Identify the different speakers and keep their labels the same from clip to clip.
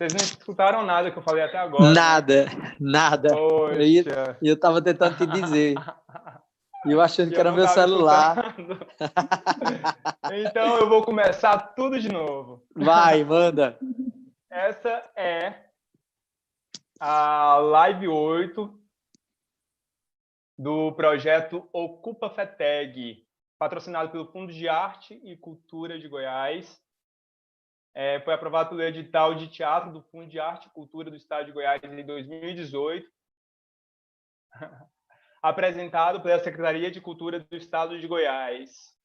Speaker 1: Vocês não escutaram nada que eu falei até agora,
Speaker 2: Nada,
Speaker 1: né?
Speaker 2: nada.
Speaker 1: Poxa.
Speaker 2: E eu estava tentando te dizer. E eu achando
Speaker 1: E
Speaker 2: que
Speaker 1: eu
Speaker 2: era
Speaker 1: não
Speaker 2: meu
Speaker 1: estava
Speaker 2: celular.
Speaker 1: escutando. Então, eu vou começar tudo de novo.
Speaker 2: Vai, manda.
Speaker 1: Essa é a live 8 do projeto Ocupa FETEG, patrocinado pelo Fundo de Arte e Cultura de Goiás. Foi aprovado pelo edital de teatro do Fundo de Arte e Cultura do Estado de Goiás em 2018. Apresentado pela Secretaria de Cultura do Estado de Goiás.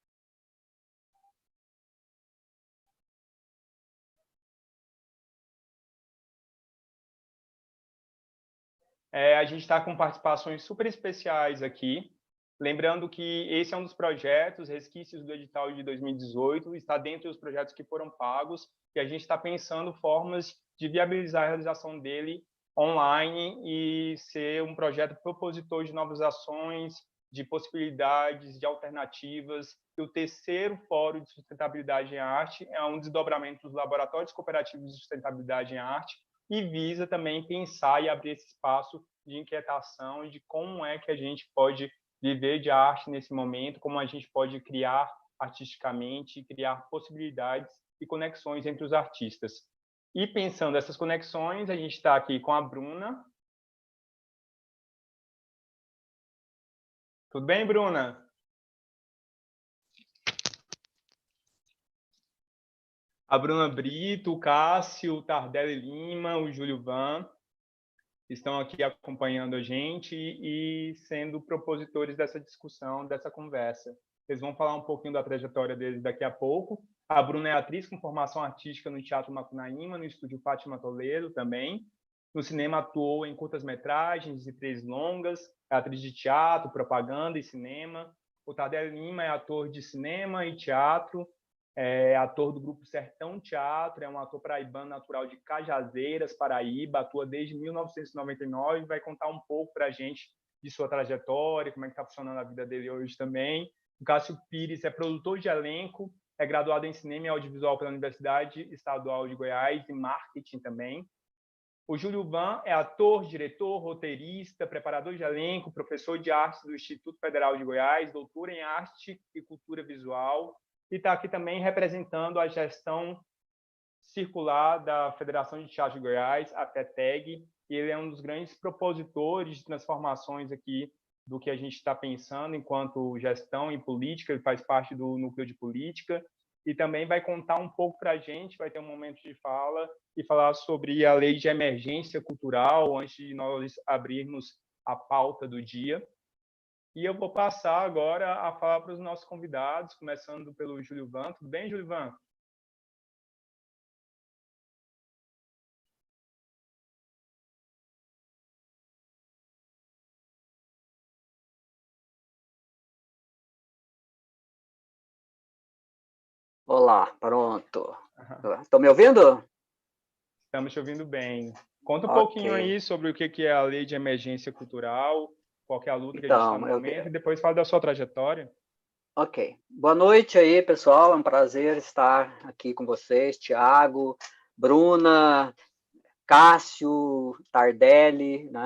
Speaker 1: A gente está com participações super especiais aqui. Lembrando que esse é um dos projetos, resquícios do edital de 2018, está dentro dos projetos que foram pagos, e a gente está pensando formas de viabilizar a realização dele online e ser um projeto propositor de novas ações, de possibilidades, de alternativas. E o terceiro Fórum de Sustentabilidade em Arte é um desdobramento dos laboratórios cooperativos de sustentabilidade em arte, e visa também pensar e abrir esse espaço de inquietação de como é que a gente pode viver de arte nesse momento, como a gente pode criar artisticamente, criar possibilidades e conexões entre os artistas. E pensando essas conexões, a gente está aqui com a Bruna. Tudo bem, Bruna? A Bruna Brito, o Cássio, o Tardelli Lima, o Júlio Van estão aqui acompanhando a gente e sendo propositores dessa discussão, dessa conversa. Eles vão falar um pouquinho da trajetória deles daqui a pouco. A Bruna é atriz com formação artística no Teatro Macunaíma, no Estúdio Fátima Toledo também. No cinema atuou em curtas-metragens e 3 longas, é atriz de teatro, propaganda e cinema. O Tardelli Lima é ator de cinema e teatro, é ator do grupo Sertão Teatro, é um ator paraibano natural de Cajazeiras, Paraíba, atua desde 1999 e vai contar um pouco para a gente de sua trajetória, como é que está funcionando a vida dele hoje também. O Cássio Pires é produtor de elenco, é graduado em cinema e audiovisual pela Universidade Estadual de Goiás e marketing também. O Júlio Van é ator, diretor, roteirista, preparador de elenco, professor de artes do Instituto Federal de Goiás, doutor em arte e cultura visual, e está aqui também representando a gestão circular da Federação de Teatro de Goiás, a FETEG, e ele é um dos grandes propositores de transformações aqui do que a gente está pensando enquanto gestão e política. Ele faz parte do núcleo de política e também vai contar um pouco para a gente, vai ter um momento de fala e falar sobre a lei de emergência cultural antes de nós abrirmos a pauta do dia. E eu vou passar agora a falar para os nossos convidados, começando pelo Júlio Van. Tudo bem, Júlio Van?
Speaker 3: Olá, pronto. Estão me ouvindo?
Speaker 1: Estamos te ouvindo bem. Conta um pouquinho aí sobre o que é a lei de emergência cultural, qual é a luta que a gente está no momento, e depois fala da sua trajetória.
Speaker 3: Ok. Boa noite aí, pessoal. É um prazer estar aqui com vocês. Tiago, Bruna, Cássio, Tardelli, né?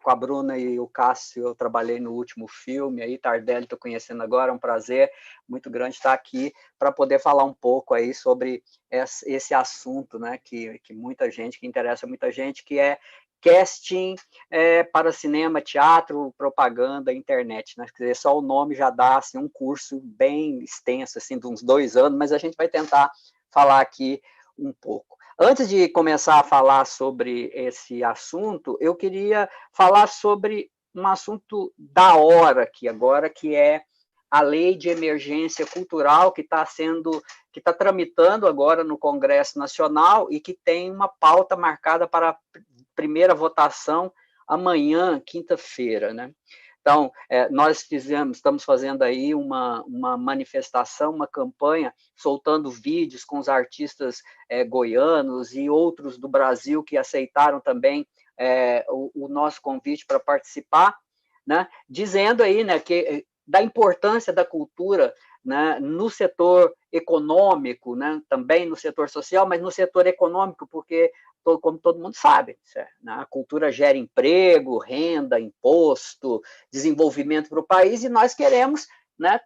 Speaker 3: Com a Bruna e o Cássio eu trabalhei no último filme, aí Tardelli estou conhecendo agora, é um prazer muito grande estar aqui para poder falar um pouco aí sobre esse assunto, né, que muita gente, que interessa muita gente, que é casting para cinema, teatro, propaganda, internet, né? Quer dizer, só o nome já dá assim, um curso bem extenso, assim, de uns 2 anos, mas a gente vai tentar falar aqui um pouco. Antes de começar a falar sobre esse assunto, eu queria falar sobre um assunto da hora aqui agora, que é a Lei de Emergência Cultural, que está tramitando agora no Congresso Nacional e que tem uma pauta marcada para a primeira votação amanhã, quinta-feira, né? Então, nós estamos fazendo aí uma manifestação, uma campanha, soltando vídeos com os artistas goianos e outros do Brasil que aceitaram também o nosso convite para participar, né? Dizendo aí, né, que da importância da cultura, né, no setor econômico, né, também no setor social, mas no setor econômico, porque como todo mundo sabe, né? A cultura gera emprego, renda, imposto, desenvolvimento para o país, e nós queremos, né,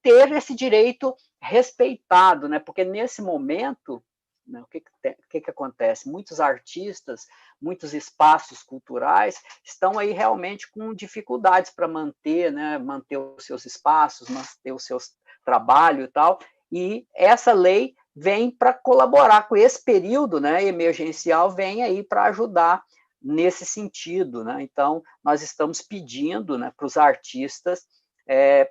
Speaker 3: ter esse direito respeitado, né? Porque nesse momento, né, o que acontece? Muitos artistas, muitos espaços culturais estão aí realmente com dificuldades para manter, né, manter os seus espaços, manter os seus trabalhos e tal, e essa lei vem para colaborar com esse período, né, emergencial, vem aí para ajudar nesse sentido, né? Então, nós estamos pedindo, né, para os artistas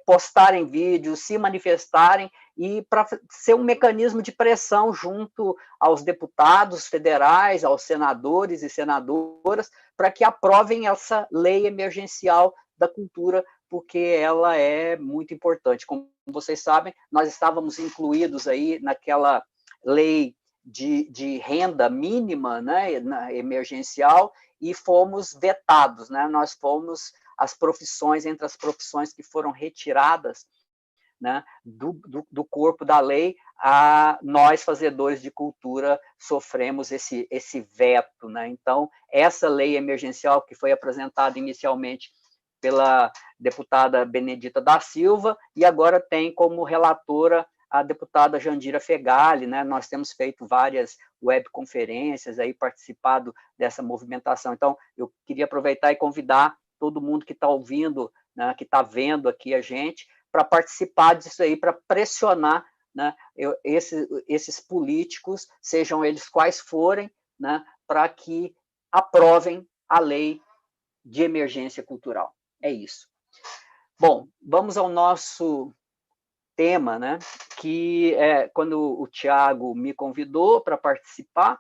Speaker 3: postarem vídeos, se manifestarem, e para ser um mecanismo de pressão junto aos deputados federais, aos senadores e senadoras, para que aprovem essa lei emergencial da cultura, porque ela é muito importante. Como vocês sabem, nós estávamos incluídos aí naquela lei de renda mínima, né, emergencial, e fomos vetados, né? Nós fomos entre as profissões que foram retiradas, né, do corpo da lei, nós, fazedores de cultura, sofremos esse veto, né? Então, essa lei emergencial que foi apresentada inicialmente pela deputada Benedita da Silva, e agora tem como relatora a deputada Jandira Fegali, né? Nós temos feito várias webconferências, aí, participado dessa movimentação. Então, eu queria aproveitar e convidar todo mundo que está ouvindo, né, que está vendo aqui a gente, para participar disso aí, para pressionar, né, esses políticos, sejam eles quais forem, né, para que aprovem a lei de emergência cultural. É isso. Bom, vamos ao nosso tema, né, que quando o Tiago me convidou para participar,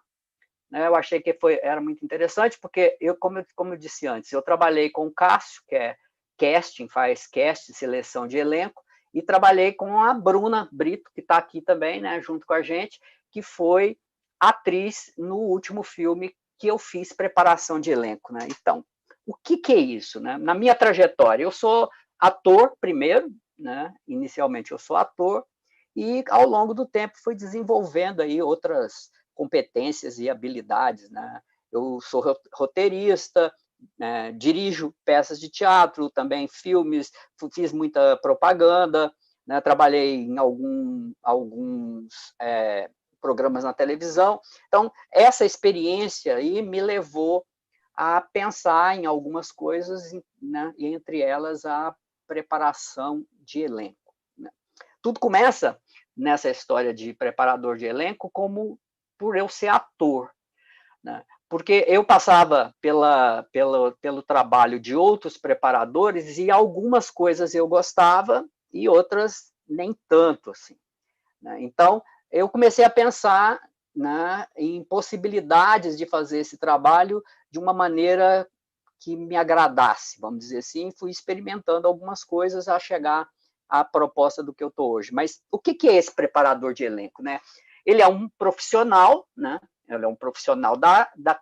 Speaker 3: né, eu achei que era muito interessante, porque como eu disse antes, eu trabalhei com o Cássio, que é casting, faz cast, seleção de elenco, e trabalhei com a Bruna Brito, que está aqui também, né, junto com a gente, que foi atriz no último filme que eu fiz preparação de elenco, né? Então, o que é isso, né? Na minha trajetória, eu sou ator primeiro, né? Inicialmente eu sou ator, e ao longo do tempo fui desenvolvendo aí outras competências e habilidades, né? Eu sou roteirista, dirijo peças de teatro, também filmes, fiz muita propaganda, né? Trabalhei em alguns programas na televisão. Então, essa experiência aí me levou a pensar em algumas coisas, né? E entre elas a preparação de elenco, né? Tudo começa nessa história de preparador de elenco como por eu ser ator, né? Porque eu passava pelo trabalho de outros preparadores e algumas coisas eu gostava e outras nem tanto, assim, né? Então, eu comecei a pensar, né, em possibilidades de fazer esse trabalho de uma maneira que me agradasse, vamos dizer assim, fui experimentando algumas coisas a chegar à proposta do que eu estou hoje. Mas o que é esse preparador de elenco, né? Ele é um profissional, né? Ele é um profissional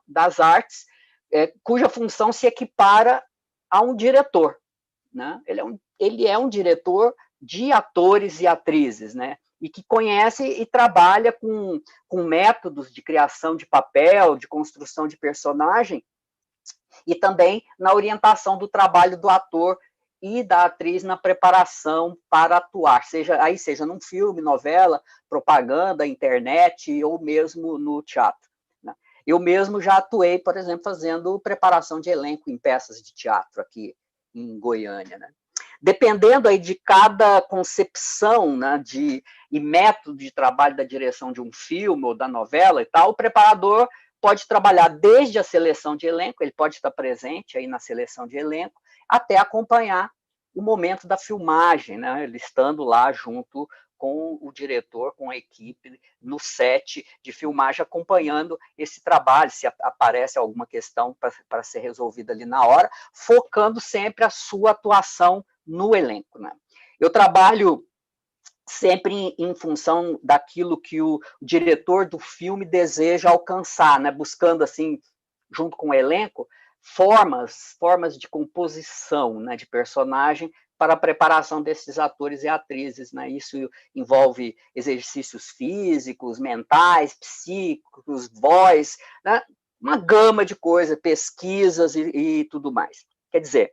Speaker 3: das artes, cuja função se equipara a um diretor, né? Ele é um diretor de atores e atrizes, né? E que conhece e trabalha com métodos de criação de papel, de construção de personagem, e também na orientação do trabalho do ator e da atriz na preparação para atuar, seja num filme, novela, propaganda, internet ou mesmo no teatro, né? Eu mesmo já atuei, por exemplo, fazendo preparação de elenco em peças de teatro aqui em Goiânia, né? Dependendo aí de cada concepção, né, e método de trabalho da direção de um filme ou da novela e tal, o preparador pode trabalhar desde a seleção de elenco, ele pode estar presente aí na seleção de elenco, até acompanhar o momento da filmagem, né? Ele estando lá junto com o diretor, com a equipe, no set de filmagem, acompanhando esse trabalho, se aparece alguma questão para ser resolvida ali na hora, focando sempre a sua atuação no elenco, né? Eu trabalho sempre em função daquilo que o diretor do filme deseja alcançar, né? Buscando, assim, junto com o elenco, formas de composição, né, de personagem para a preparação desses atores e atrizes, né? Isso envolve exercícios físicos, mentais, psíquicos, voz, né? Uma gama de coisas, pesquisas e tudo mais. Quer dizer,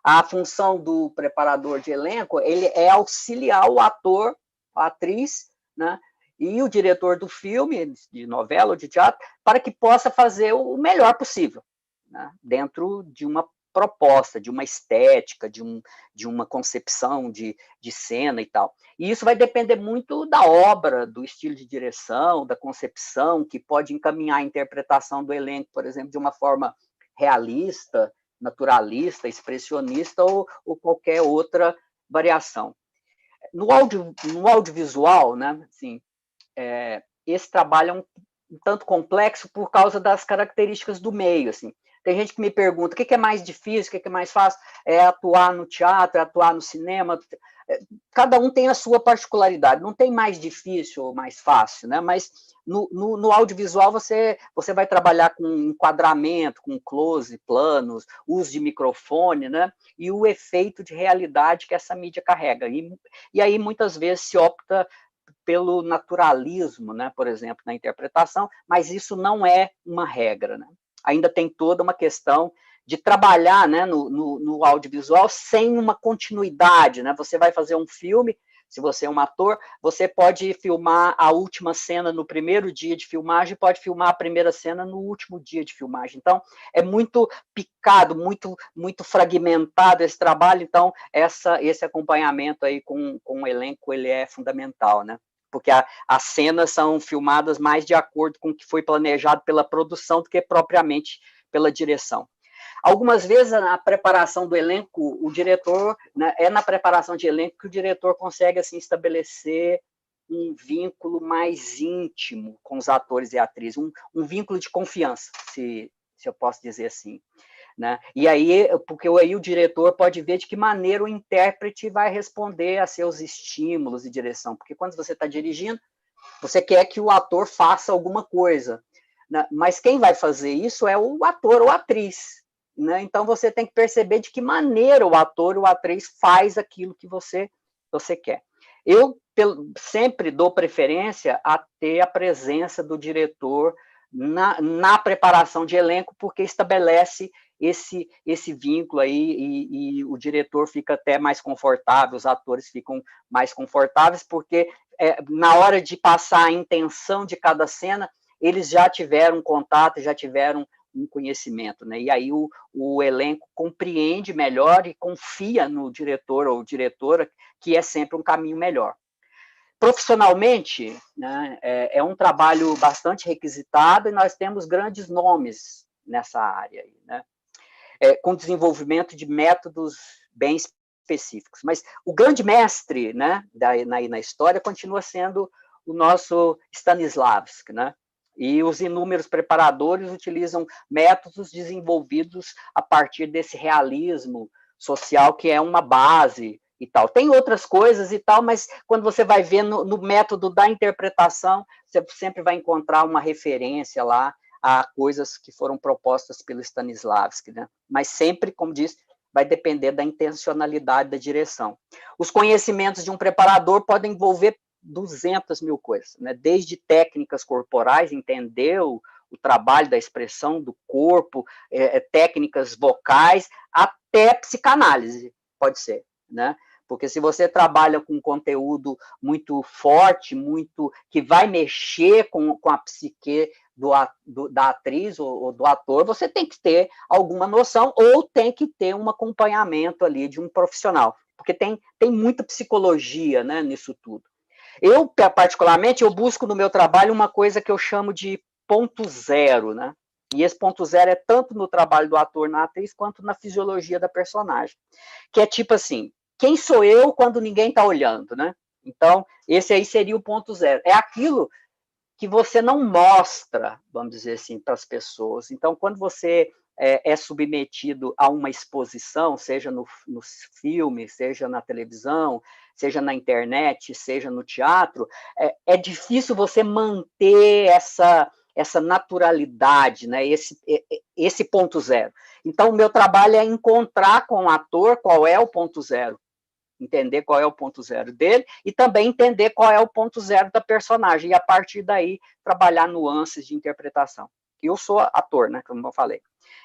Speaker 3: a função do preparador de elenco, ele é auxiliar o ator, a atriz, né? E o diretor do filme, de novela ou de teatro, para que possa fazer o melhor possível, né? Dentro de uma proposta, de uma estética, de uma concepção de cena e tal. E isso vai depender muito da obra, do estilo de direção, da concepção, que pode encaminhar a interpretação do elenco, por exemplo, de uma forma realista, naturalista, expressionista ou qualquer outra variação. No audiovisual, né, assim, esse trabalho é um tanto complexo por causa das características do meio, assim. Tem gente que me pergunta, o que é mais difícil, o que é mais fácil? É atuar no teatro, é atuar no cinema? Cada um tem a sua particularidade, não tem mais difícil ou mais fácil, né? Mas no audiovisual você vai trabalhar com enquadramento, com close, planos, uso de microfone, né? E o efeito de realidade que essa mídia carrega. E aí, muitas vezes, se opta pelo naturalismo, né, por exemplo, na interpretação, mas isso não é uma regra, né? Ainda tem toda uma questão de trabalhar, né, no audiovisual sem uma continuidade, né? Você vai fazer um filme, se você é um ator, você pode filmar a última cena no primeiro dia de filmagem, pode filmar a primeira cena no último dia de filmagem. Então, é muito picado, muito fragmentado esse trabalho, então esse acompanhamento aí com o elenco, ele é fundamental, né? Porque as cenas são filmadas mais de acordo com o que foi planejado pela produção do que propriamente pela direção. Algumas vezes, na preparação do elenco, o diretor, né, é na preparação de elenco que o diretor consegue assim, estabelecer um vínculo mais íntimo com os atores e atrizes, um vínculo de confiança, se eu posso dizer assim. Né? E aí, porque aí o diretor pode ver de que maneira o intérprete vai responder a seus estímulos e direção, porque quando você está dirigindo, você quer que o ator faça alguma coisa, né? Mas quem vai fazer isso é o ator ou a atriz, né? Então você tem que perceber de que maneira o ator ou a atriz faz aquilo que você quer. Eu sempre dou preferência a ter a presença do diretor na preparação de elenco, porque estabelece esse vínculo aí e o diretor fica até mais confortável, os atores ficam mais confortáveis, porque na hora de passar a intenção de cada cena, eles já tiveram contato, já tiveram um conhecimento, né? E aí o elenco compreende melhor e confia no diretor ou diretora, que é sempre um caminho melhor. Profissionalmente, né, é um trabalho bastante requisitado e nós temos grandes nomes nessa área, né? Com desenvolvimento de métodos bem específicos. Mas o grande mestre, né, na história continua sendo o nosso Stanislavski, né? E os inúmeros preparadores utilizam métodos desenvolvidos a partir desse realismo social, que é uma base e tal. Tem outras coisas e tal, mas quando você vai ver no método da interpretação, você sempre vai encontrar uma referência lá a coisas que foram propostas pelo Stanislavski, né? Mas sempre, como disse, vai depender da intencionalidade da direção. Os conhecimentos de um preparador podem envolver 200 mil coisas, né? Desde técnicas corporais, entender o trabalho da expressão do corpo, técnicas vocais, até psicanálise, pode ser, né? Porque se você trabalha com conteúdo muito forte, que vai mexer com a psique da atriz ou do ator, você tem que ter alguma noção ou tem que ter um acompanhamento ali de um profissional, porque tem muita psicologia, né, nisso tudo. Eu, particularmente, eu busco no meu trabalho uma coisa que eu chamo de ponto zero, né? E esse ponto zero é tanto no trabalho do ator, na atriz, quanto na fisiologia da personagem. Que é tipo assim, quem sou eu quando ninguém está olhando, né? Então, esse aí seria o ponto zero. É aquilo que você não mostra, vamos dizer assim, para as pessoas. Então, quando você é submetido a uma exposição, seja no filme, seja na televisão, seja na internet, seja no teatro, é difícil você manter essa naturalidade, né? Esse ponto zero. Então, o meu trabalho é encontrar com o ator qual é o ponto zero entender qual é o ponto zero dele e também entender qual é o ponto zero da personagem, e a partir daí trabalhar nuances de interpretação. Eu sou ator, né, como eu falei.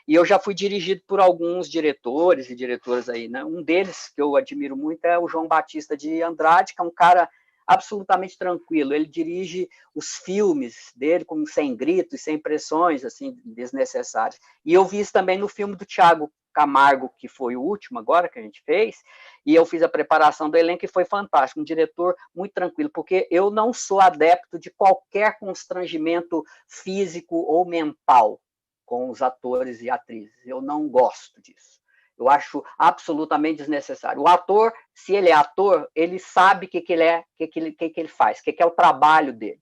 Speaker 3: E eu já fui dirigido por alguns diretores e diretoras aí, né? Um deles, que eu admiro muito, é o João Batista de Andrade, que é um cara absolutamente tranquilo. Ele dirige os filmes dele sem gritos, sem pressões assim desnecessárias. E eu vi isso também no filme do Thiago Camargo, que foi o último agora que a gente fez, e eu fiz a preparação do elenco e foi fantástico, um diretor muito tranquilo, porque eu não sou adepto de qualquer constrangimento físico ou mental com os atores e atrizes. Eu não gosto disso. Eu acho absolutamente desnecessário. O ator, se ele é ator, ele sabe o que ele é, o que ele faz, o que é o trabalho dele.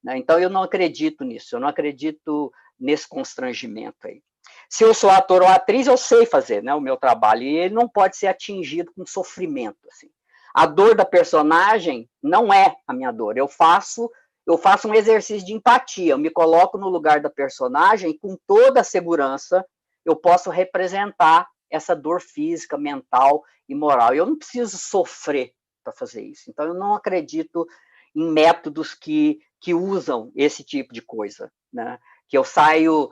Speaker 3: Né? Então, eu não acredito nisso, eu não acredito nesse constrangimento aí. Se eu sou ator ou atriz, eu sei fazer, né, o meu trabalho, e ele não pode ser atingido com sofrimento. Assim. A dor da personagem não é a minha dor. Eu faço um exercício de empatia, eu me coloco no lugar da personagem e com toda a segurança eu posso representar essa dor física, mental e moral. Eu não preciso sofrer para fazer isso. Então, eu não acredito em métodos que usam esse tipo de coisa, né? Que eu saio...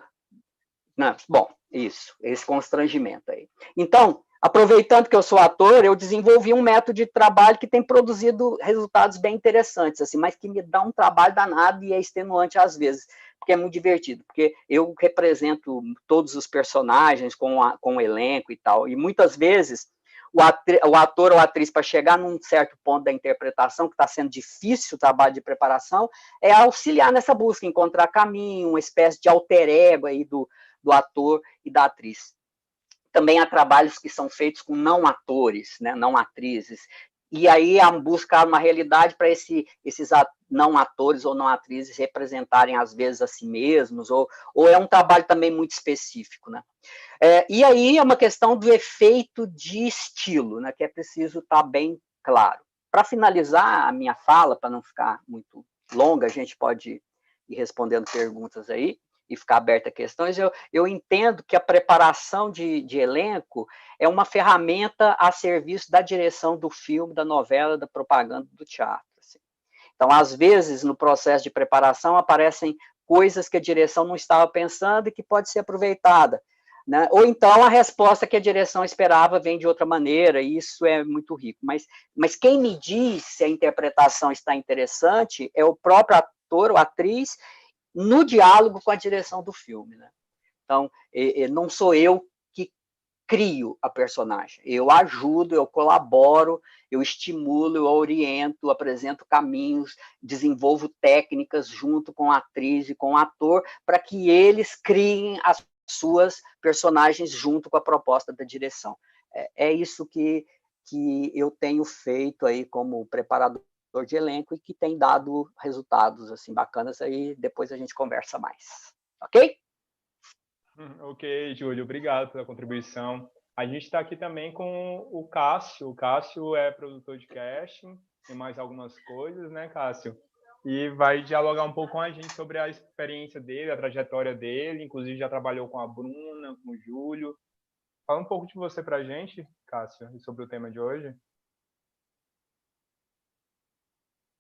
Speaker 3: Não, bom, isso, esse constrangimento aí. Então, aproveitando que eu sou ator, eu desenvolvi um método de trabalho que tem produzido resultados bem interessantes, assim, mas que me dá um trabalho danado e é extenuante às vezes, porque é muito divertido, porque eu represento todos os personagens com o elenco e tal, e muitas vezes o ator ou a atriz, para chegar num certo ponto da interpretação, que está sendo difícil o trabalho de preparação, é auxiliar nessa busca, encontrar caminho, uma espécie de alter ego aí do ator e da atriz. Também há trabalhos que são feitos com não atores, né, não atrizes, e aí a buscar uma realidade para esses não atores ou não atrizes representarem, às vezes, a si mesmos, ou é um trabalho também muito específico. Né? E aí é uma questão do efeito de estilo, né, que é preciso estar bem claro. Para finalizar a minha fala, para não ficar muito longa, a gente pode ir respondendo perguntas aí, e ficar aberta a questões, eu entendo que a preparação de elenco é uma ferramenta a serviço da direção do filme, da novela, da propaganda, do teatro. Assim. Então, às vezes, no processo de preparação, aparecem coisas que a direção não estava pensando e que pode ser aproveitada. Né? Ou então a resposta que a direção esperava vem de outra maneira, e isso é muito rico. Mas quem me diz se a interpretação está interessante é o próprio ator ou atriz no diálogo com a direção do filme. Né? Então, não sou eu que crio a personagem. Eu ajudo, eu colaboro, eu estimulo, eu oriento, apresento caminhos, desenvolvo técnicas junto com a atriz e com o ator para que eles criem as suas personagens junto com a proposta da direção. É isso que eu tenho feito aí como preparador de elenco e que tem dado resultados assim bacanas, aí depois a gente conversa mais. Ok?
Speaker 1: Ok, Júlio, obrigado pela contribuição. A gente está aqui também com o Cássio. O Cássio é produtor de casting e mais algumas coisas, né, Cássio? E vai dialogar um pouco com a gente sobre a experiência dele, a trajetória dele, inclusive já trabalhou com a Bruna, com o Júlio. Fala um pouco de você para a gente, Cássio, e sobre o tema de hoje.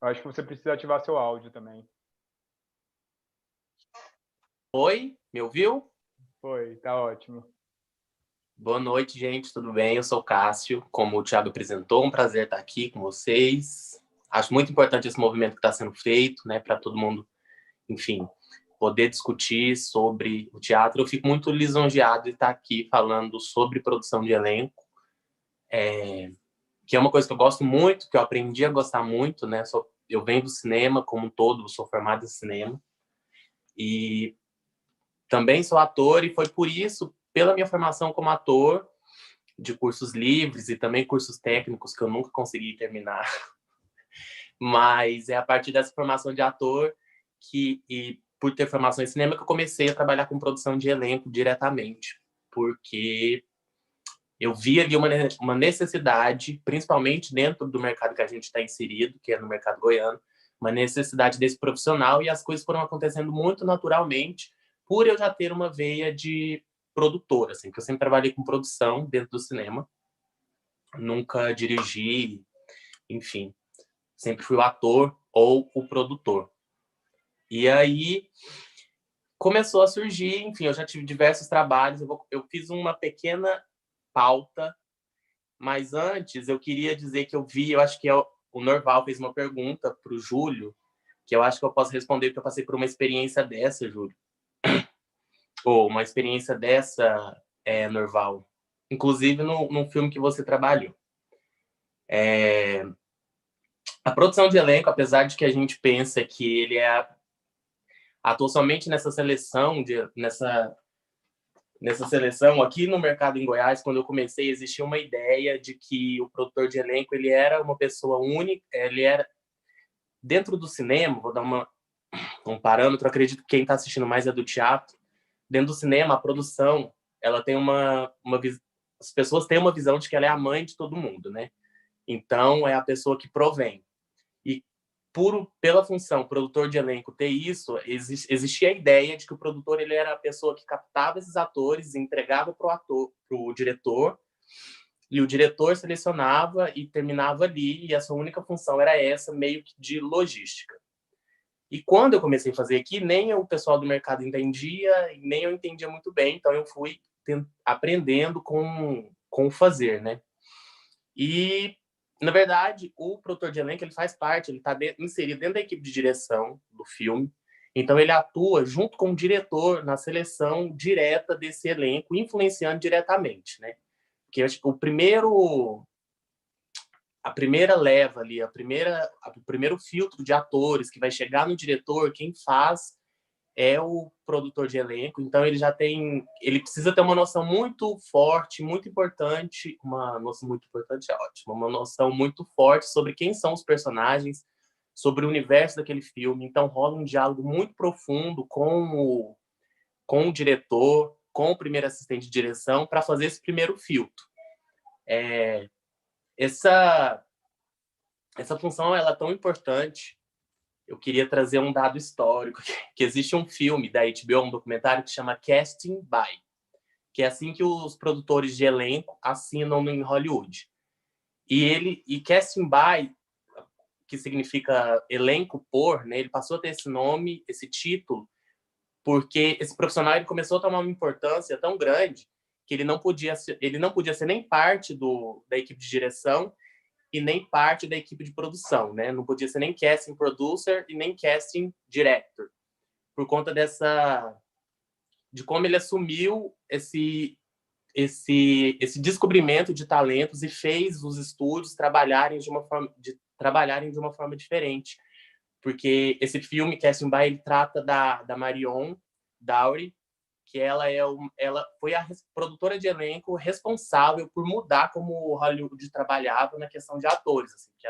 Speaker 1: Eu acho que você precisa ativar seu áudio também.
Speaker 4: Oi, me ouviu?
Speaker 1: Foi, tá ótimo.
Speaker 4: Boa noite, gente, tudo bem? Eu sou o Cássio, como o Thiago apresentou, um prazer estar aqui com vocês. Acho muito importante esse movimento que está sendo feito, né, para todo mundo, enfim, poder discutir sobre o teatro. Eu fico muito lisonjeado de estar aqui falando sobre produção de elenco, que é uma coisa que eu gosto muito, que eu aprendi a gostar muito, né? Eu venho do cinema como um todo, sou formado em cinema, e também sou ator, e foi por isso, pela minha formação como ator, de cursos livres e também cursos técnicos que eu nunca consegui terminar. Mas é a partir dessa formação de ator e por ter formação em cinema que eu comecei a trabalhar com produção de elenco diretamente, porque eu vi ali uma necessidade, principalmente dentro do mercado que a gente está inserido, que é no mercado goiano, uma necessidade desse profissional, e as coisas foram acontecendo muito naturalmente, por eu já ter uma veia de produtora, assim, que eu sempre trabalhei com produção dentro do cinema. nunca dirigi, enfim. Sempre fui o ator ou o produtor. E aí começou a surgir, enfim, eu já tive diversos trabalhos, eu fiz uma pequena pauta, mas antes eu queria dizer que eu acho que o Norval fez uma pergunta para o Júlio, que eu acho que eu posso responder, porque eu passei por uma experiência dessa, Júlio. Ou uma experiência dessa, Norval. Inclusive num filme que você trabalhou. A produção de elenco, apesar de que a gente pensa que ele atua somente nessa seleção, nessa seleção, aqui no mercado em Goiás, quando eu comecei, existia uma ideia de que o produtor de elenco ele era uma pessoa única, ele era dentro do cinema, vou dar um parâmetro, acredito que quem está assistindo mais é do teatro. Dentro do cinema, a produção, ela tem as pessoas têm uma visão de que ela é a mãe de todo mundo, né? Então, é a pessoa que provém. E pela função produtor de elenco ter isso, existia a ideia de que o produtor ele era a pessoa que captava esses atores, entregava para o diretor, e o diretor selecionava e terminava ali, e a sua única função era essa, meio que de logística. E quando eu comecei a fazer aqui, nem o pessoal do mercado entendia, nem eu entendia muito bem, então eu fui aprendendo com o fazer, né? E, na verdade, o produtor de elenco, ele faz parte, ele está inserido dentro da equipe de direção do filme, então ele atua junto com o diretor na seleção direta desse elenco, influenciando diretamente, né? Porque a primeira leva ali, o primeiro filtro de atores que vai chegar no diretor, quem faz é o produtor de elenco, então ele precisa ter uma noção muito forte, muito importante, uma noção muito importante é ótimo, uma noção muito forte sobre quem são os personagens, sobre o universo daquele filme, então rola um diálogo muito profundo com o diretor, com o primeiro assistente de direção, para fazer esse primeiro filtro. Essa função ela é tão importante. Eu queria trazer um dado histórico, que existe um filme da HBO, um documentário que chama Casting By, que é assim que os produtores de elenco assinam em Hollywood. E Casting By, que significa elenco por, né, ele passou a ter esse nome, esse título, porque esse profissional ele começou a tomar uma importância tão grande que ele não podia ser nem parte da equipe de direção e nem parte da equipe de produção, né? Não podia ser nem casting producer e nem casting director, por conta de como ele assumiu esse descobrimento de talentos e fez os estúdios trabalharem de uma forma diferente. Porque esse filme, Casting By, ele trata da Marion Dowry, que ela foi a produtora de elenco responsável por mudar como o Hollywood trabalhava na questão de atores, assim, que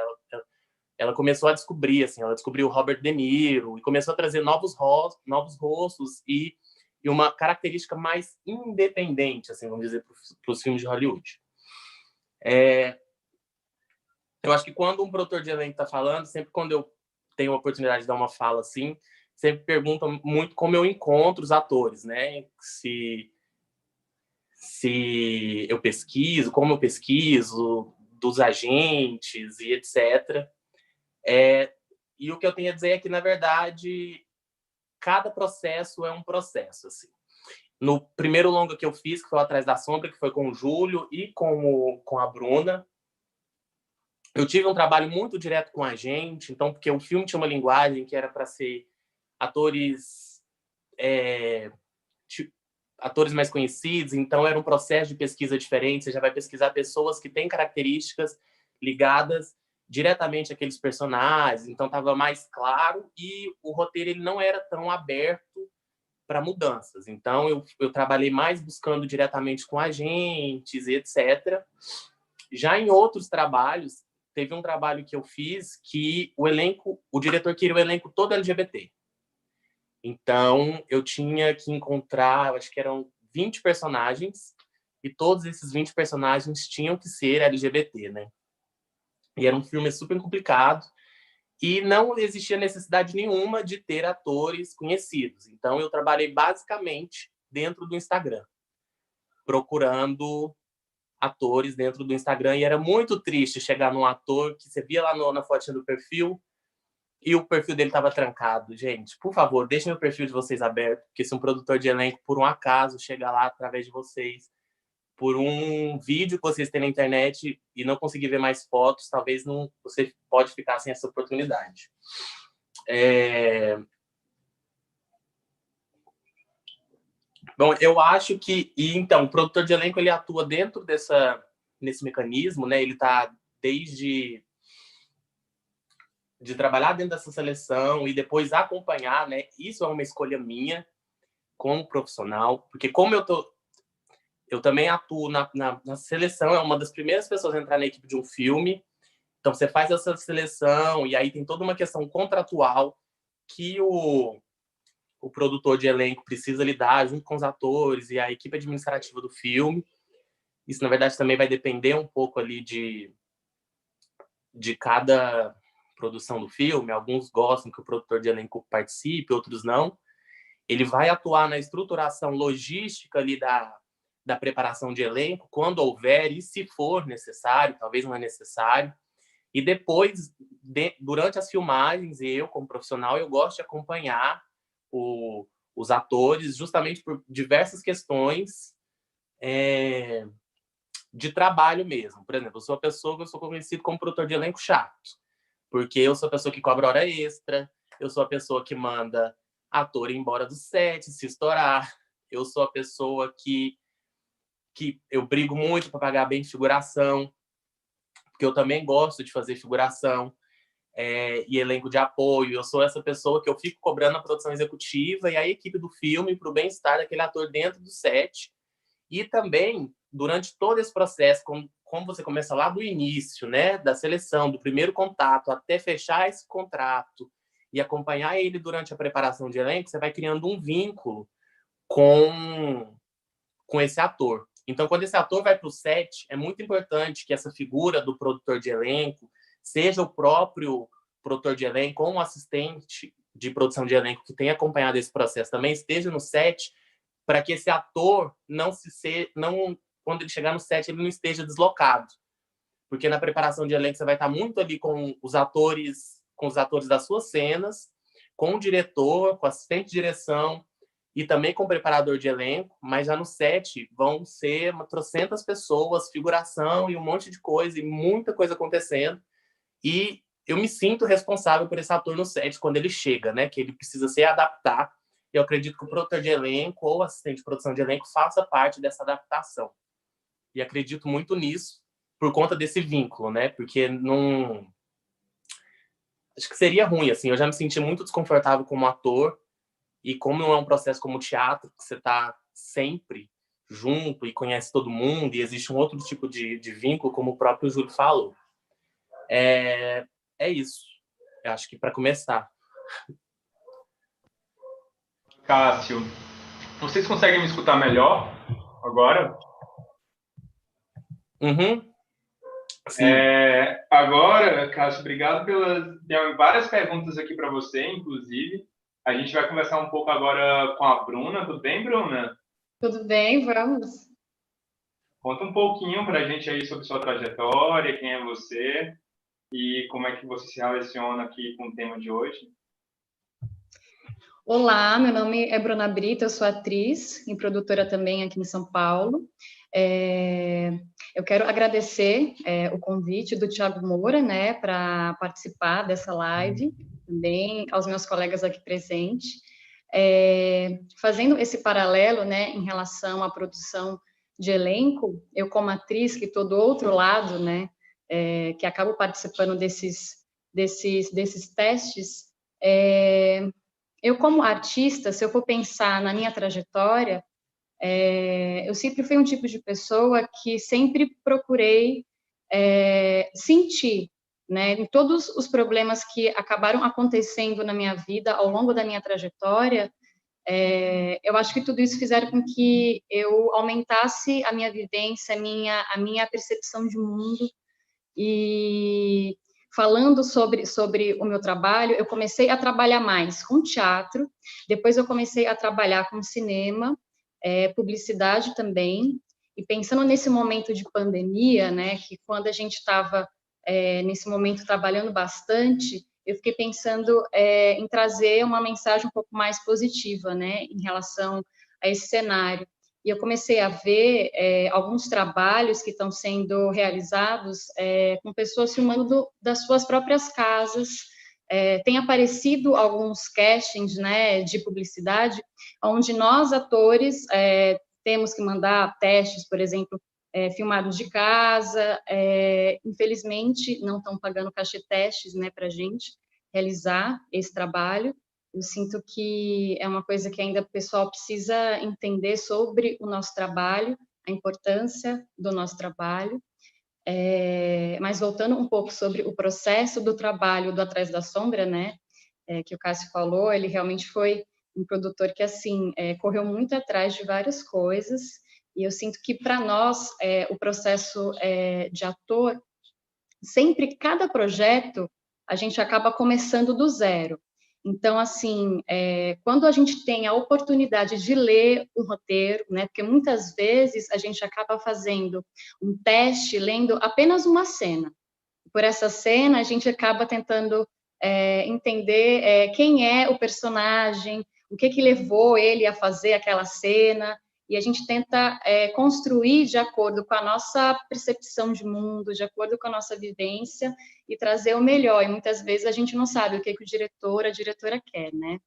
Speaker 4: ela começou a descobrir, assim, ela descobriu o Robert De Niro e começou a trazer novos rostos e uma característica mais independente, assim, vamos dizer, para os filmes de Hollywood. Eu acho que quando um produtor de elenco está falando, sempre quando eu tenho a oportunidade de dar uma fala assim, sempre perguntam muito como eu encontro os atores, né? Se eu pesquiso, como eu pesquiso, dos agentes e etc. E o que eu tenho a dizer é que, na verdade, cada processo é um processo. Assim. No primeiro longa que eu fiz, que foi o Atrás da Sombra, que foi com o Júlio e com a Bruna, eu tive um trabalho muito direto com a gente, então, porque o filme tinha uma linguagem que era para ser atores mais conhecidos, então era um processo de pesquisa diferente, você já vai pesquisar pessoas que têm características ligadas diretamente àqueles personagens, então estava mais claro, e o roteiro ele não era tão aberto para mudanças, então eu trabalhei mais buscando diretamente com agentes e etc. Já em outros trabalhos, teve um trabalho que eu fiz que o diretor queria o elenco todo LGBT. Então, eu tinha que encontrar, acho que eram 20 personagens, e todos esses 20 personagens tinham que ser LGBT, né? E era um filme super complicado, e não existia necessidade nenhuma de ter atores conhecidos. Então, eu trabalhei basicamente dentro do Instagram, procurando atores dentro do Instagram, e era muito triste chegar num ator que você via lá na fotinha do perfil e o perfil dele estava trancado. Gente, por favor, deixem o perfil de vocês aberto, porque se um produtor de elenco, por um acaso, chega lá através de vocês, por um vídeo que vocês têm na internet e não conseguir ver mais fotos, talvez não, você pode ficar sem essa oportunidade. Bom, eu acho que... então, o produtor de elenco, ele atua dentro nesse mecanismo, né? Ele está desde de trabalhar dentro dessa seleção e depois acompanhar, né? Isso é uma escolha minha como profissional, porque como eu também atuo na seleção, é uma das primeiras pessoas a entrar na equipe de um filme, então você faz essa seleção e aí tem toda uma questão contratual que o produtor de elenco precisa lidar junto com os atores e a equipe administrativa do filme. Isso, na verdade, também vai depender um pouco ali de cada produção do filme. Alguns gostam que o produtor de elenco participe, outros não. Ele vai atuar na estruturação logística ali da preparação de elenco, quando houver e se for necessário, talvez não é necessário. E depois, durante as filmagens, eu, como profissional, eu gosto de acompanhar os atores justamente por diversas questões de trabalho mesmo. Por exemplo, eu sou a pessoa que eu sou conhecido como produtor de elenco chato, porque eu sou a pessoa que cobra hora extra, eu sou a pessoa que manda ator ir embora do set, se estourar, eu sou a pessoa que eu brigo muito para pagar bem figuração, porque eu também gosto de fazer figuração e elenco de apoio. Eu sou essa pessoa que eu fico cobrando a produção executiva e a equipe do filme para o bem-estar daquele ator dentro do set. E também, durante todo esse processo, como você começa lá do início, né, da seleção, do primeiro contato, até fechar esse contrato e acompanhar ele durante a preparação de elenco, você vai criando um vínculo com esse ator. Então, quando esse ator vai para o set, é muito importante que essa figura do produtor de elenco seja o próprio produtor de elenco ou um assistente de produção de elenco que tenha acompanhado esse processo também esteja no set, para que esse ator quando ele chegar no set, ele não esteja deslocado. Porque na preparação de elenco você vai estar muito ali com os atores das suas cenas, com o diretor, com o assistente de direção, e também com o preparador de elenco, mas já no set vão ser 300 pessoas, figuração e um monte de coisa, e muita coisa acontecendo. E eu me sinto responsável por esse ator no set quando ele chega, né? Que ele precisa se adaptar. Eu acredito que o produtor de elenco ou assistente de produção de elenco faça parte dessa adaptação. E acredito muito nisso por conta desse vínculo, né? Porque não... acho que seria ruim, assim. Eu já me senti muito desconfortável como ator. E como não é um processo como o teatro, que você está sempre junto e conhece todo mundo, e existe um outro tipo de vínculo, como o próprio Júlio falou. É isso. Eu acho que para começar.
Speaker 1: Cássio, vocês conseguem me escutar melhor agora?
Speaker 4: Uhum. Sim.
Speaker 1: Agora, Cássio, obrigado tem várias perguntas aqui para você, inclusive. A gente vai conversar um pouco agora com a Bruna. Tudo bem, Bruna?
Speaker 5: Tudo bem, vamos.
Speaker 1: Conta um pouquinho para a gente aí sobre sua trajetória, quem é você e como é que você se relaciona aqui com o tema de hoje.
Speaker 5: Olá, meu nome é Bruna Brito, eu sou atriz e produtora também aqui em São Paulo. Eu quero agradecer o convite do Thiago Moura, né, para participar dessa live, também aos meus colegas aqui presentes. Fazendo esse paralelo, né, em relação à produção de elenco, eu como atriz que estou do outro lado, né, que acabo participando desses testes, eu como artista, se eu for pensar na minha trajetória, eu sempre fui um tipo de pessoa que sempre procurei sentir, né, em todos os problemas que acabaram acontecendo na minha vida ao longo da minha trajetória. Eu acho que tudo isso fizeram com que eu aumentasse a minha vivência, a minha percepção de mundo. E falando sobre o meu trabalho, eu comecei a trabalhar mais com teatro, depois eu comecei a trabalhar com cinema, publicidade também, E pensando nesse momento de pandemia, né, que quando a gente estava nesse momento trabalhando bastante, eu fiquei pensando em trazer uma mensagem um pouco mais positiva, né, em relação a esse cenário. E eu comecei a ver alguns trabalhos que estão sendo realizados com pessoas filmando das suas próprias casas. Tem aparecido alguns castings, né, de publicidade, onde nós, atores, temos que mandar testes, por exemplo, filmados de casa. Infelizmente, não estão pagando cachê testes, né, para a gente realizar esse trabalho. Eu sinto que é uma coisa que ainda o pessoal precisa entender sobre o nosso trabalho, a importância do nosso trabalho. Mas voltando um pouco sobre o processo do trabalho do Atrás da Sombra, né, que o Cássio falou, ele realmente foi um produtor que, assim, correu muito atrás de várias coisas, e eu sinto que, para nós, o processo de ator, sempre, cada projeto, a gente acaba começando do zero. Então, assim, quando a gente tem a oportunidade de ler um roteiro, né, porque muitas vezes a gente acaba fazendo um teste, lendo apenas uma cena. Por essa cena, a gente acaba tentando entender quem é o personagem, o que levou ele a fazer aquela cena, e a gente tenta construir de acordo com a nossa percepção de mundo, de acordo com a nossa vivência, e trazer o melhor. E muitas vezes a gente não sabe o que o diretor, a diretora quer, né?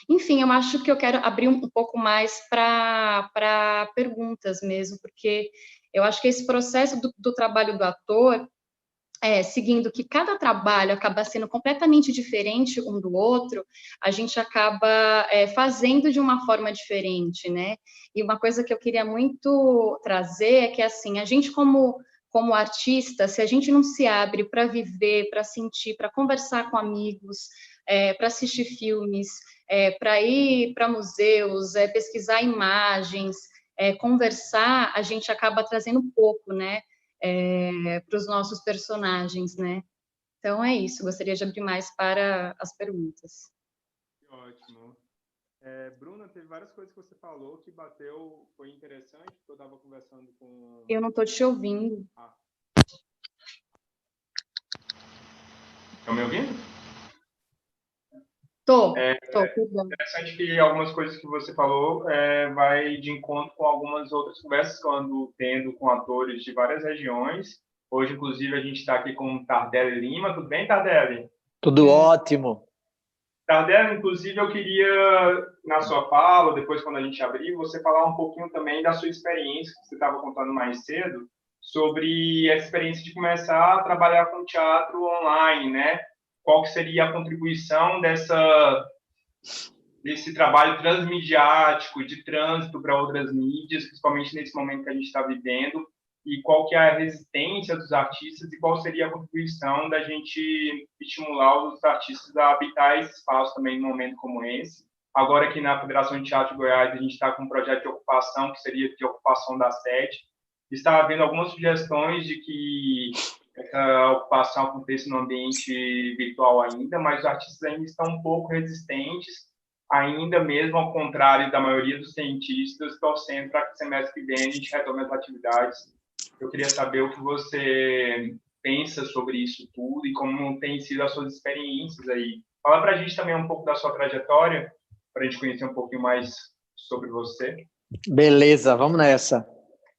Speaker 5: Enfim, eu acho que eu quero abrir um pouco mais para perguntas mesmo, porque eu acho que esse processo do trabalho do ator, seguindo que cada trabalho acaba sendo completamente diferente um do outro, a gente acaba fazendo de uma forma diferente, né? E uma coisa que eu queria muito trazer é que, assim, a gente como artista, se a gente não se abre para viver, para sentir, para conversar com amigos, para assistir filmes, para ir para museus, pesquisar imagens, conversar, a gente acaba trazendo um pouco, né? Para os nossos personagens, né? Então é isso, gostaria de abrir mais para as perguntas.
Speaker 1: Ótimo. Bruna, teve várias coisas que você falou que bateu, foi interessante, porque eu estava conversando com...
Speaker 5: Eu não estou te ouvindo.
Speaker 1: Estão me ouvindo?
Speaker 5: Tô,
Speaker 1: interessante que algumas coisas que você falou vai de encontro com algumas outras conversas que eu ando tendo com atores de várias regiões. Hoje, inclusive, a gente está aqui com o Tardelli Lima. Tudo bem, Tardelli?
Speaker 2: Tudo ótimo.
Speaker 1: Tardelli, inclusive, eu queria, na sua fala, depois quando a gente abrir, você falar um pouquinho também da sua experiência, que você estava contando mais cedo, sobre a experiência de começar a trabalhar com teatro online, né? Qual que seria a contribuição desse trabalho transmediático, de trânsito para outras mídias, principalmente nesse momento que a gente está vivendo, e qual que é a resistência dos artistas e qual seria a contribuição da gente estimular os artistas a habitar esse espaço também num momento como esse. Agora aqui na Federação de Teatro de Goiás, a gente está com um projeto de ocupação, que seria de ocupação da sede. Está havendo algumas sugestões de que essa ocupação aconteça no ambiente virtual ainda, mas os artistas ainda estão um pouco resistentes, ainda mesmo ao contrário da maioria dos cientistas, torcendo para que o semestre que vem a gente retome as atividades. Eu queria saber o que você pensa sobre isso tudo e como tem sido as suas experiências aí. Fala para a gente também um pouco da sua trajetória, para a gente conhecer um pouquinho mais sobre você.
Speaker 2: Beleza, vamos nessa.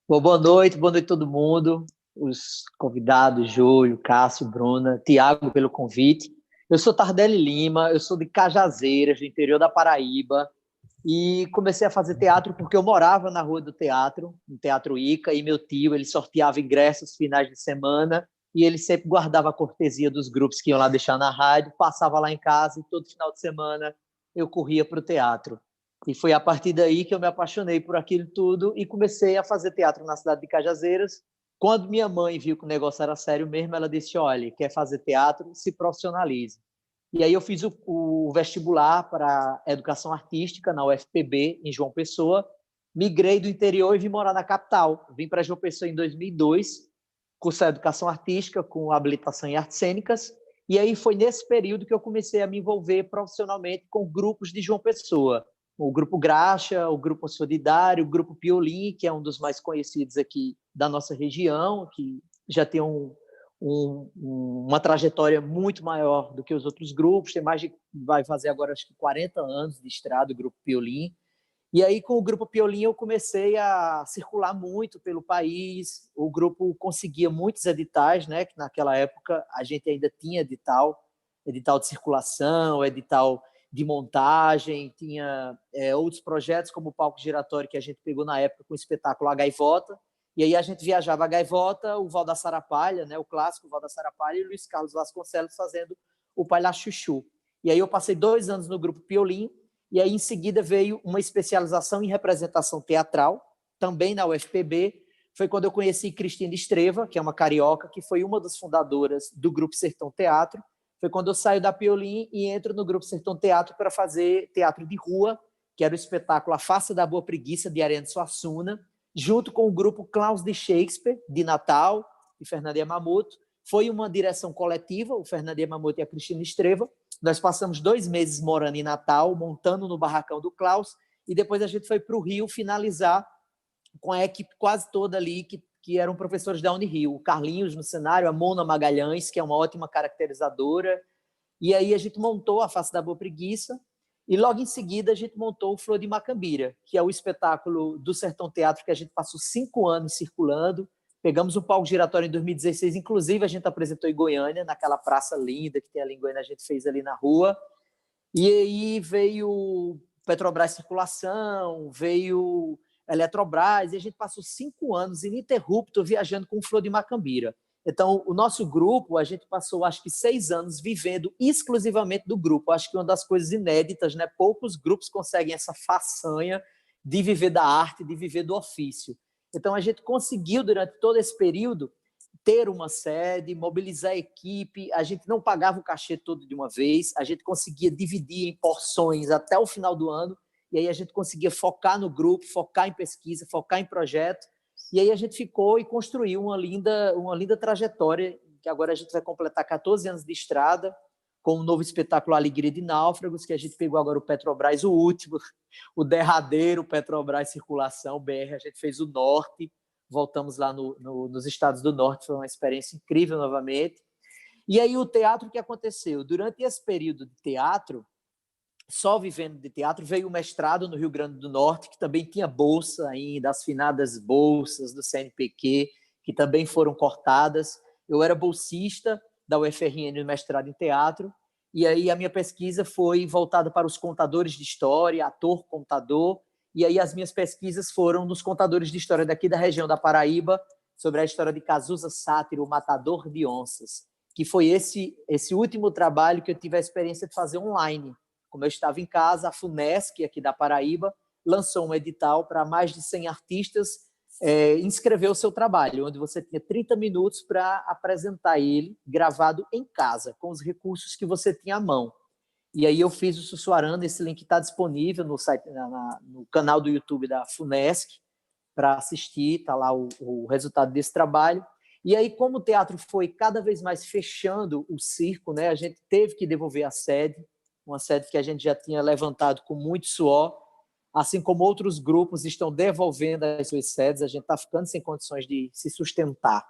Speaker 2: Bom, boa noite todo mundo, os convidados, Júlio, Cássio, Bruna, Tiago pelo convite. Eu sou Tardelli Lima, eu sou de Cajazeiras, do interior da Paraíba, e comecei a fazer teatro porque eu morava na Rua do Teatro, no Teatro Ica, e meu tio, ele sorteava ingressos finais de semana, e ele sempre guardava a cortesia dos grupos que iam lá deixar na rádio, passava lá em casa, e todo final de semana eu corria para o teatro. E foi a partir daí que eu me apaixonei por aquilo tudo e comecei a fazer teatro na cidade de Cajazeiras. Quando minha mãe viu que o negócio era sério mesmo, ela disse, olha, quer fazer teatro, se profissionalize. E aí eu fiz o vestibular para educação artística na UFPB, em João Pessoa, migrei do interior e vim morar na capital. Vim para João Pessoa em 2002, cursar educação artística com habilitação em artes cênicas, e aí foi nesse período que eu comecei a me envolver profissionalmente com grupos de João Pessoa. o Grupo Graxa, o Grupo Solidário, o Grupo Piolim, que é um dos mais conhecidos aqui da nossa região, que já tem uma trajetória muito maior do que os outros grupos, vai fazer agora acho que 40 anos de estrada o Grupo Piolim. E aí, com o Grupo Piolim, eu comecei a circular muito pelo país. O grupo conseguia muitos editais, né? Que naquela época a gente ainda tinha edital de circulação, edital de montagem, tinha outros projetos, como o Palco Giratório, que a gente pegou na época com o espetáculo A Gaivota. E aí a gente viajava a Gaivota, o Val da Sarapalha, né? O clássico Val da Sarapalha, e o Luiz Carlos Vasconcelos fazendo o Palhaço Chuchu. E aí eu passei 2 anos no Grupo Piolim. E aí, em seguida, veio uma especialização em representação teatral, também na UFPB. Foi quando eu conheci Cristina Estreva, que é uma carioca, que foi uma das fundadoras do Grupo Sertão Teatro. Foi quando eu saio da Piolim e entro no Grupo Sertão Teatro para fazer teatro de rua, que era o espetáculo A Face da Boa Preguiça, de Ariano Suassuna, junto com o grupo Klaus de Shakespeare, de Natal, e Fernanda Yamamoto. Foi uma direção coletiva, o Fernanda Yamamoto e a Cristina Estreva. Nós passamos 2 meses morando em Natal, montando no barracão do Klaus, e depois a gente foi para o Rio finalizar com a equipe quase toda ali, que eram professores da Unirio. O Carlinhos no cenário, a Mona Magalhães, que é uma ótima caracterizadora. E aí a gente montou A Face da Boa Preguiça, e logo em seguida a gente montou o Flor de Macambira, que é o espetáculo do Sertão Teatro que a gente passou 5 anos circulando. Pegamos o Palco Giratório em 2016, inclusive a gente apresentou em Goiânia, naquela praça linda que tem ali em Goiânia, a gente fez ali na rua. E aí veio Petrobras Circulação, veio Eletrobras, e a gente passou 5 anos ininterrupto viajando com o Flor de Macambira. Então, o nosso grupo, a gente passou acho que 6 anos vivendo exclusivamente do grupo. Acho que uma das coisas inéditas, né? Poucos grupos conseguem essa façanha de viver da arte, de viver do ofício. Então, a gente conseguiu, durante todo esse período, ter uma sede, mobilizar a equipe, a gente não pagava o cachê todo de uma vez, a gente conseguia dividir em porções até o final do ano, e aí a gente conseguia focar no grupo, focar em pesquisa, focar em projeto, e aí a gente ficou e construiu uma linda trajetória, que agora a gente vai completar 14 anos de estrada, com o novo espetáculo Alegria de Náufragos, que a gente pegou agora o Petrobras, o último, o derradeiro Petrobras Circulação, BR, a gente fez o Norte, voltamos lá nos estados do Norte, foi uma experiência incrível novamente. E aí o teatro, o que aconteceu? Durante esse período de teatro, só vivendo de teatro, veio o mestrado no Rio Grande do Norte, que também tinha bolsa ainda, as finadas bolsas do CNPq, que também foram cortadas. Eu era bolsista da UFRN no mestrado em teatro, e aí a minha pesquisa foi voltada para os contadores de história, ator-contador, e aí as minhas pesquisas foram nos contadores de história daqui da região da Paraíba, sobre a história de Cazuza Sátiro, o Matador de Onças, que foi esse último trabalho que eu tive a experiência de fazer online. Como eu estava em casa, a FUNESC, aqui da Paraíba, lançou um edital para mais de 100 artistas inscrever o seu trabalho, onde você tinha 30 minutos para apresentar ele, gravado em casa, com os recursos que você tinha à mão. E aí eu fiz o Sussuarana, esse link está disponível no site, no canal do YouTube da FUNESC, para assistir, está lá o resultado desse trabalho. E aí, como o teatro foi cada vez mais fechando o circo, né, a gente teve que devolver a sede, uma sede que a gente já tinha levantado com muito suor, assim como outros grupos estão devolvendo as suas sedes, a gente está ficando sem condições de se sustentar.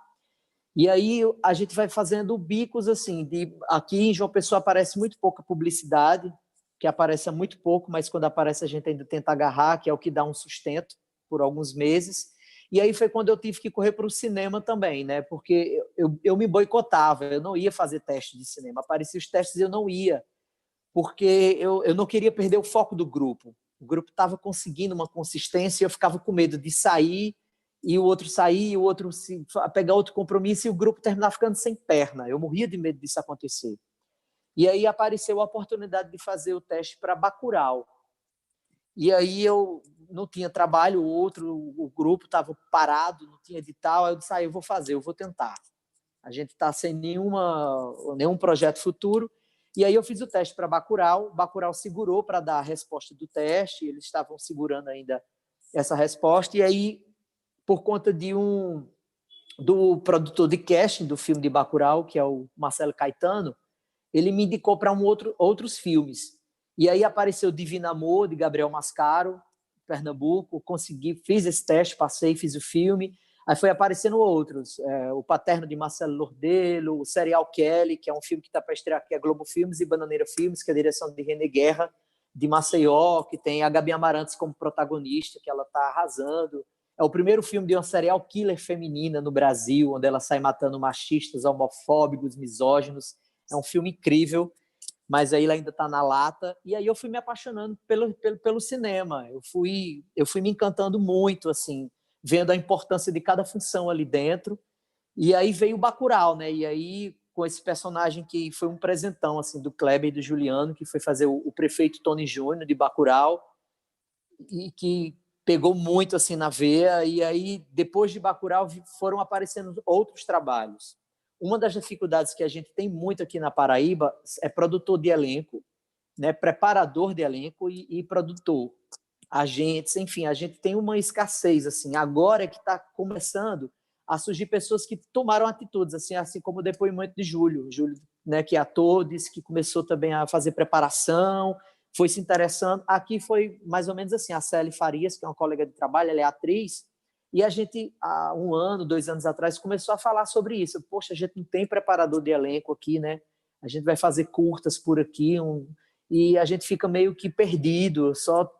Speaker 2: E aí a gente vai fazendo bicos assim, aqui em João Pessoa aparece muito pouca publicidade, que aparece muito pouco, mas quando aparece a gente ainda tenta agarrar, que é o que dá um sustento por alguns meses. E aí foi quando eu tive que correr para o cinema também, né? Porque eu me boicotava, eu não ia fazer teste de cinema, apareciam os testes e eu não ia, porque eu não queria perder o foco do grupo. O grupo estava conseguindo uma consistência e eu ficava com medo de sair e o outro sair, o outro pegar outro compromisso e o grupo terminar ficando sem perna. Eu morria de medo disso acontecer. E aí apareceu a oportunidade de fazer o teste para Bacurau. E aí eu não tinha trabalho, o grupo estava parado, não tinha edital, aí eu disse, eu vou fazer, eu vou tentar. A gente está sem nenhum projeto futuro. E aí eu fiz o teste para Bacurau segurou para dar a resposta do teste, eles estavam segurando ainda essa resposta, e aí, por conta do produtor de casting do filme de Bacurau, que é o Marcelo Caetano, ele me indicou para outros filmes. E aí apareceu Divino Amor, de Gabriel Mascaro, Pernambuco, fiz esse teste, passei, fiz o filme. Aí foi aparecendo outros, O Paterno, de Marcelo Lordelo, o Serial Kelly, que é um filme que está para estrear aqui, é Globo Filmes e Bananeira Filmes, que é a direção de René Guerra, de Maceió, que tem a Gabi Amarantes como protagonista, que ela está arrasando. É o primeiro filme de uma serial killer feminina no Brasil, onde ela sai matando machistas, homofóbicos, misóginos. É um filme incrível, mas aí ela ainda está na lata. E aí eu fui me apaixonando pelo cinema. Eu fui me encantando muito, assim, vendo a importância de cada função ali dentro. E aí veio o Bacurau, né? E aí, com esse personagem que foi um presentão, assim, do Kleber e do Juliano, que foi fazer o prefeito Tony Júnior, de Bacurau, e que pegou muito, assim, na veia. E aí, depois de Bacurau, foram aparecendo outros trabalhos. Uma das dificuldades que a gente tem muito aqui na Paraíba é produtor de elenco, né? Preparador de elenco e produtor. Agentes, enfim, a gente tem uma escassez, assim, agora é que está começando a surgir pessoas que tomaram atitudes, assim como o depoimento de Júlio, né, que é ator, disse que começou também a fazer preparação, foi se interessando. Aqui foi mais ou menos assim, a Célia Farias, que é uma colega de trabalho, ela é atriz, e a gente, há 1 ano, 2 anos atrás, começou a falar sobre isso. Poxa, a gente não tem preparador de elenco aqui, né? A gente vai fazer curtas por aqui, e a gente fica meio que perdido,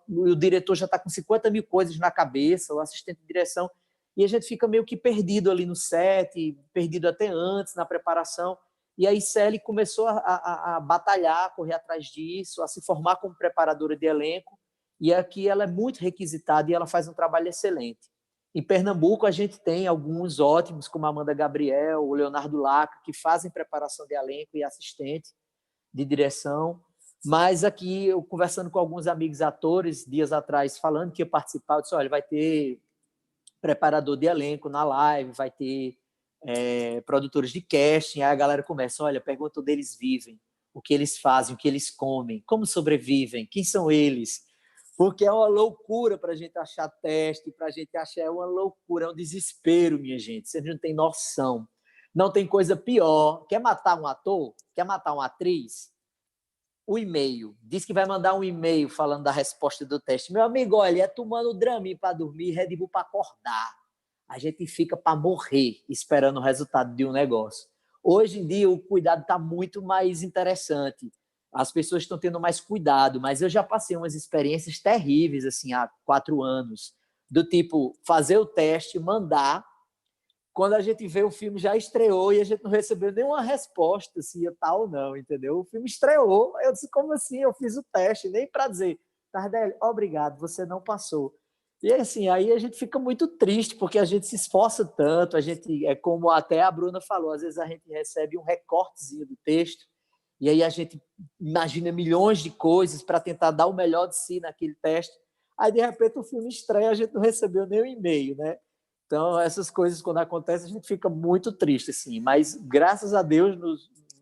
Speaker 2: o diretor já está com 50 mil coisas na cabeça, o assistente de direção, e a gente fica meio que perdido ali no set, perdido até antes, na preparação. E aí Célia começou a batalhar, a correr atrás disso, a se formar como preparadora de elenco, e aqui ela é muito requisitada e ela faz um trabalho excelente. Em Pernambuco, a gente tem alguns ótimos, como a Amanda Gabriel, o Leonardo Laca, que fazem preparação de elenco e assistente de direção. Mas aqui, eu conversando com alguns amigos atores, dias atrás, falando que ia participar, eu disse, olha, vai ter preparador de elenco na live, vai ter produtores de casting, aí a galera começa, olha, pergunta onde eles vivem, o que eles fazem, o que eles comem, como sobrevivem, quem são eles, porque é uma loucura para a gente achar teste, para a gente achar, é uma loucura, é um desespero, minha gente, vocês não têm noção. Não tem coisa pior. Quer matar um ator? Quer matar uma atriz? O e-mail. Diz que vai mandar um e-mail falando da resposta do teste. Meu amigo, olha, é tomando Dramin para dormir, Red Bull para acordar. A gente fica para morrer esperando o resultado de um negócio. Hoje em dia, o cuidado está muito mais interessante. As pessoas estão tendo mais cuidado, mas eu já passei umas experiências terríveis, assim, há 4 anos, do tipo, fazer o teste, mandar. Quando a gente vê o filme já estreou e a gente não recebeu nenhuma resposta se ia tal ou não, entendeu? O filme estreou, eu disse, como assim? Eu fiz o teste, nem para dizer, Tardelli, obrigado, você não passou. E assim, aí a gente fica muito triste, porque a gente se esforça tanto, a gente, é como até a Bruna falou, às vezes a gente recebe um recortezinho do texto, e aí a gente imagina milhões de coisas para tentar dar o melhor de si naquele teste, aí de repente o filme estreia, a gente não recebeu nem o e-mail, né? Então, essas coisas, quando acontecem, a gente fica muito triste, assim. Mas, graças a Deus,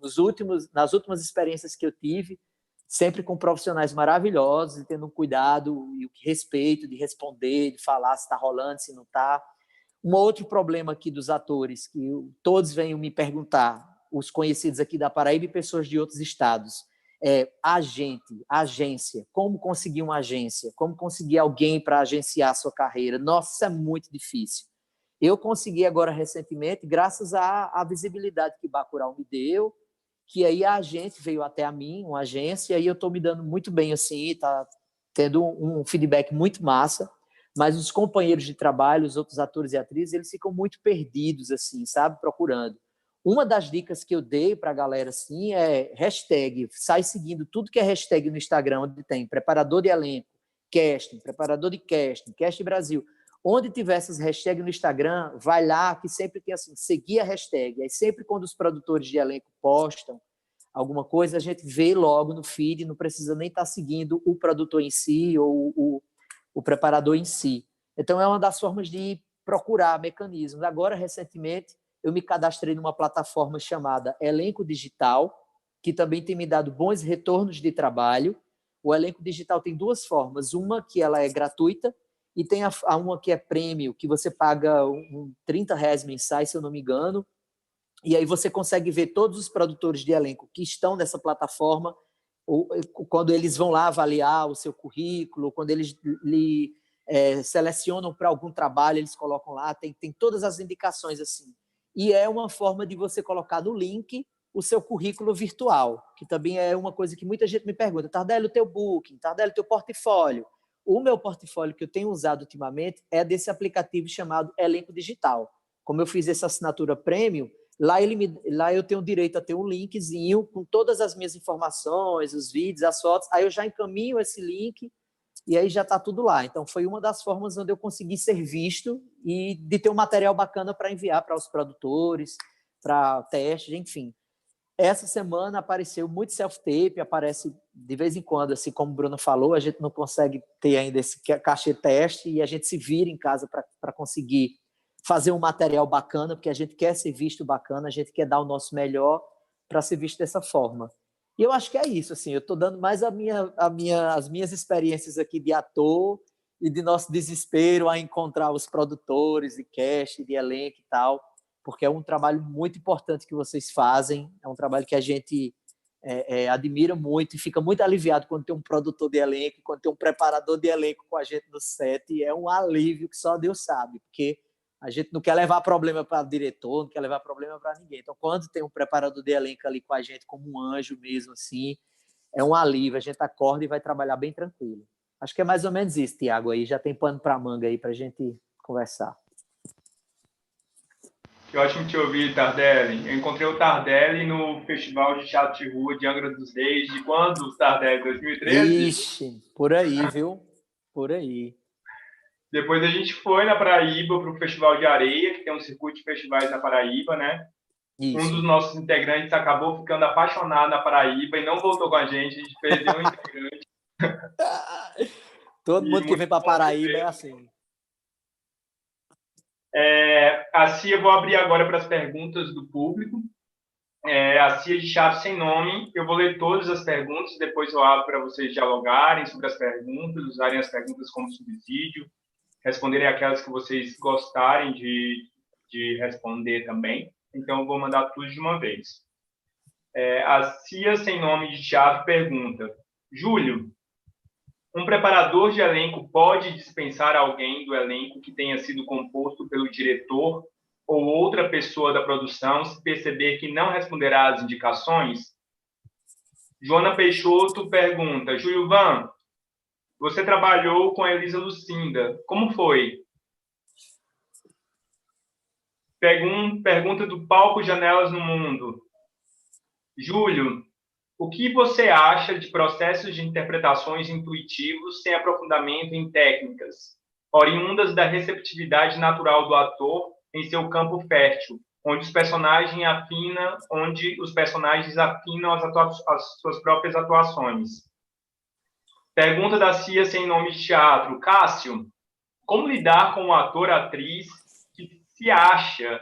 Speaker 2: nas últimas experiências que eu tive, sempre com profissionais maravilhosos, e tendo um cuidado e o respeito de responder, de falar se está rolando, se não está. Um outro problema aqui dos atores, que todos vêm me perguntar, os conhecidos aqui da Paraíba e pessoas de outros estados, agência, como conseguir uma agência, como conseguir alguém para agenciar a sua carreira. Nossa, é muito difícil. Eu consegui agora recentemente, graças à visibilidade que Bacurau me deu, que aí a agente veio até a mim, uma agência, e aí eu estou me dando muito bem, assim, está tendo um feedback muito massa, mas os companheiros de trabalho, os outros atores e atrizes, eles ficam muito perdidos, assim, sabe, procurando. Uma das dicas que eu dei para a galera, assim, é hashtag, sai seguindo tudo que é hashtag no Instagram, onde tem preparador de elenco, casting, preparador de casting, casting Brasil. Onde tiver essas hashtags no Instagram, vai lá, que sempre tem assim, seguir a hashtag. Aí sempre quando os produtores de elenco postam alguma coisa, a gente vê logo no feed, não precisa nem estar seguindo o produtor em si ou o preparador em si. Então, é uma das formas de procurar mecanismos. Agora, recentemente, eu me cadastrei numa plataforma chamada Elenco Digital, que também tem me dado bons retornos de trabalho. O Elenco Digital tem 2 formas. Uma que ela é gratuita, e tem uma que é prêmio, que você paga R$30 mensais, se eu não me engano, e aí você consegue ver todos os produtores de elenco que estão nessa plataforma quando eles vão lá avaliar o seu currículo, quando eles selecionam para algum trabalho, eles colocam lá, tem todas as indicações assim. E é uma forma de você colocar no link o seu currículo virtual, que também é uma coisa que muita gente me pergunta, Tardelli, o teu booking, Tardelli, o teu portfólio. O meu portfólio que eu tenho usado ultimamente é desse aplicativo chamado Elenco Digital. Como eu fiz essa assinatura premium, lá eu tenho direito a ter um linkzinho com todas as minhas informações, os vídeos, as fotos, aí eu já encaminho esse link e aí já está tudo lá. Então, foi uma das formas onde eu consegui ser visto e de ter um material bacana para enviar para os produtores, para testes, enfim. Essa semana apareceu muito self-tape, aparece de vez em quando, assim como o Bruno falou, a gente não consegue ter ainda esse cachê teste e a gente se vira em casa para conseguir fazer um material bacana, porque a gente quer ser visto bacana, a gente quer dar o nosso melhor para ser visto dessa forma. E eu acho que é isso, assim, eu estou dando mais as minhas experiências aqui de ator e de nosso desespero a encontrar os produtores de cast, de elenco e tal, porque é um trabalho muito importante que vocês fazem, é um trabalho que a gente admira muito e fica muito aliviado quando tem um produtor de elenco, quando tem um preparador de elenco com a gente no set, e é um alívio que só Deus sabe, porque a gente não quer levar problema para o diretor, não quer levar problema para ninguém. Então, quando tem um preparador de elenco ali com a gente, como um anjo mesmo, assim, é um alívio, a gente acorda e vai trabalhar bem tranquilo. Acho que é mais ou menos isso, Tiago, aí já tem pano para manga aí para a gente conversar.
Speaker 1: Que ótimo te ouvir, Tardelli. Eu encontrei o Tardelli no Festival de Teatro de Rua de Angra dos Reis. De quando, Tardelli? 2013?
Speaker 2: Ixi, por aí, viu? Por aí.
Speaker 1: Depois a gente foi na Paraíba para o Festival de Areia, que tem um circuito de festivais na Paraíba, né?
Speaker 2: Isso.
Speaker 1: Um dos nossos integrantes acabou ficando apaixonado na Paraíba e não voltou com a gente perdeu um integrante.
Speaker 2: Todo mundo que vem para Paraíba é assim.
Speaker 1: A Cia, vou abrir agora para as perguntas do público. A Cia de Chato Sem Nome, eu vou ler todas as perguntas, depois eu abro para vocês dialogarem sobre as perguntas, usarem as perguntas como subsídio, responderem aquelas que vocês gostarem de responder também. Então, eu vou mandar tudo de uma vez. A Cia Sem Nome de Teatro pergunta: Júlio, um preparador de elenco pode dispensar alguém do elenco que tenha sido composto pelo diretor ou outra pessoa da produção se perceber que não responderá às indicações? Joana Peixoto pergunta: Júlio Van, você trabalhou com a Elisa Lucinda. Como foi? Pergunta do Palco Janelas no Mundo. Júlio, o que você acha de processos de interpretações intuitivos sem aprofundamento em técnicas, oriundas da receptividade natural do ator em seu campo fértil, onde os personagens afinam as suas próprias atuações? Pergunta da Cia Sem Nome de Teatro. Cássio, como lidar com um ator-atriz que se acha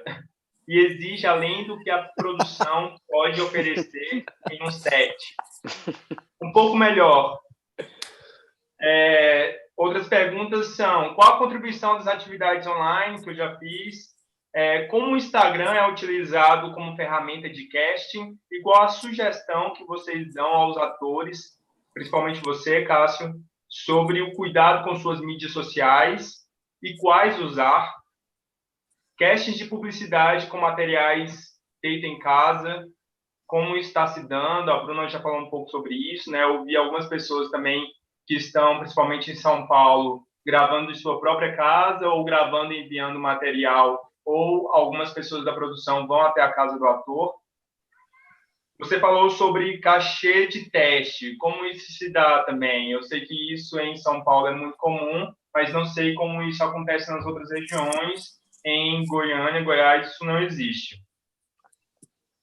Speaker 1: e exige além do que a produção pode oferecer em um set? Um pouco melhor. Outras perguntas são: qual a contribuição das atividades online que eu já fiz? Como o Instagram é utilizado como ferramenta de casting? E qual a sugestão que vocês dão aos atores, principalmente você, Cássio, sobre o cuidado com suas mídias sociais e quais usar? Castings de publicidade com materiais feitos em casa, como está se dando? A Bruna já falou um pouco sobre isso, né? Eu vi algumas pessoas também que estão, principalmente em São Paulo, gravando de sua própria casa ou gravando e enviando material, ou algumas pessoas da produção vão até a casa do ator. Você falou sobre cachê de teste, como isso se dá também? Eu sei que isso em São Paulo é muito comum, mas não sei como isso acontece nas outras regiões. Em Goiânia, Goiás, isso não existe.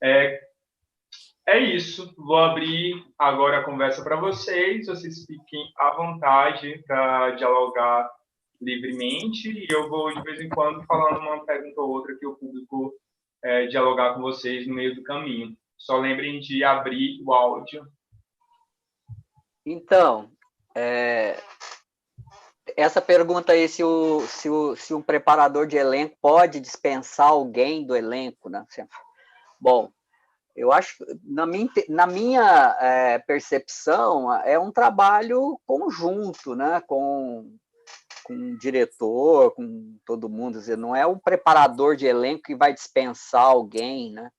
Speaker 1: É isso. Vou abrir agora a conversa para vocês. Vocês fiquem à vontade para dialogar livremente. E eu vou, de vez em quando, falando uma pergunta ou outra que o público dialogar com vocês no meio do caminho. Só lembrem de abrir o áudio.
Speaker 3: Então, essa pergunta aí, se um preparador de elenco pode dispensar alguém do elenco, né? Bom, Eu acho, na minha percepção, é um trabalho conjunto, né? Com o diretor, com todo mundo. Dizer, não é o preparador de elenco que vai dispensar alguém, né?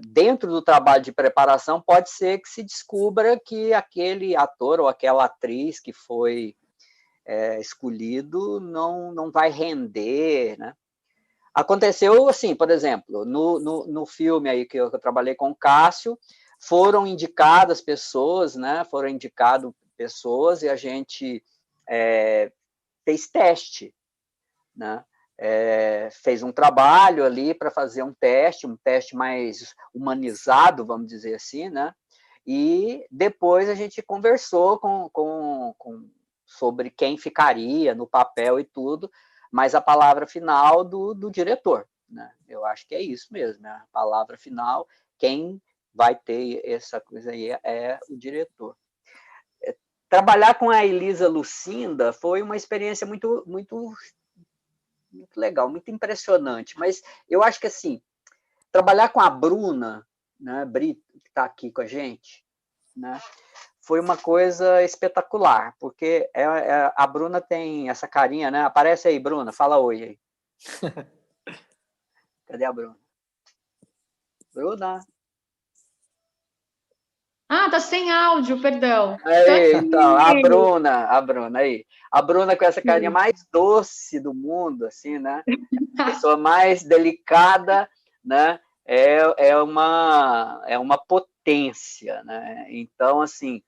Speaker 3: Dentro do trabalho de preparação, pode ser que se descubra que aquele ator ou aquela atriz que foi escolhido não vai render, né? Aconteceu assim, por exemplo, no filme aí que eu trabalhei com o Cássio, foram indicadas pessoas, né? Foram indicadas pessoas e a gente fez teste, né? Fez um trabalho ali para fazer um teste mais humanizado, vamos dizer assim, né? E depois a gente conversou sobre quem ficaria no papel e tudo, mas a palavra final do diretor, né? Eu acho que é isso mesmo, né? A palavra final, quem vai ter essa coisa aí é o diretor. Trabalhar com a Elisa Lucinda foi uma experiência muito, muito, muito legal, muito impressionante, mas eu acho que, assim, trabalhar com a Bruna, né, Brito, que está aqui com a gente, né, foi uma coisa espetacular, porque a Bruna tem essa carinha, né? Aparece aí, Bruna, fala oi aí. Cadê a Bruna? Bruna?
Speaker 5: Tá sem áudio, perdão.
Speaker 3: Aí, então, a Bruna aí. A Bruna com essa carinha mais doce do mundo, assim, né? A pessoa mais delicada, né? É uma potência, né? Então, assim,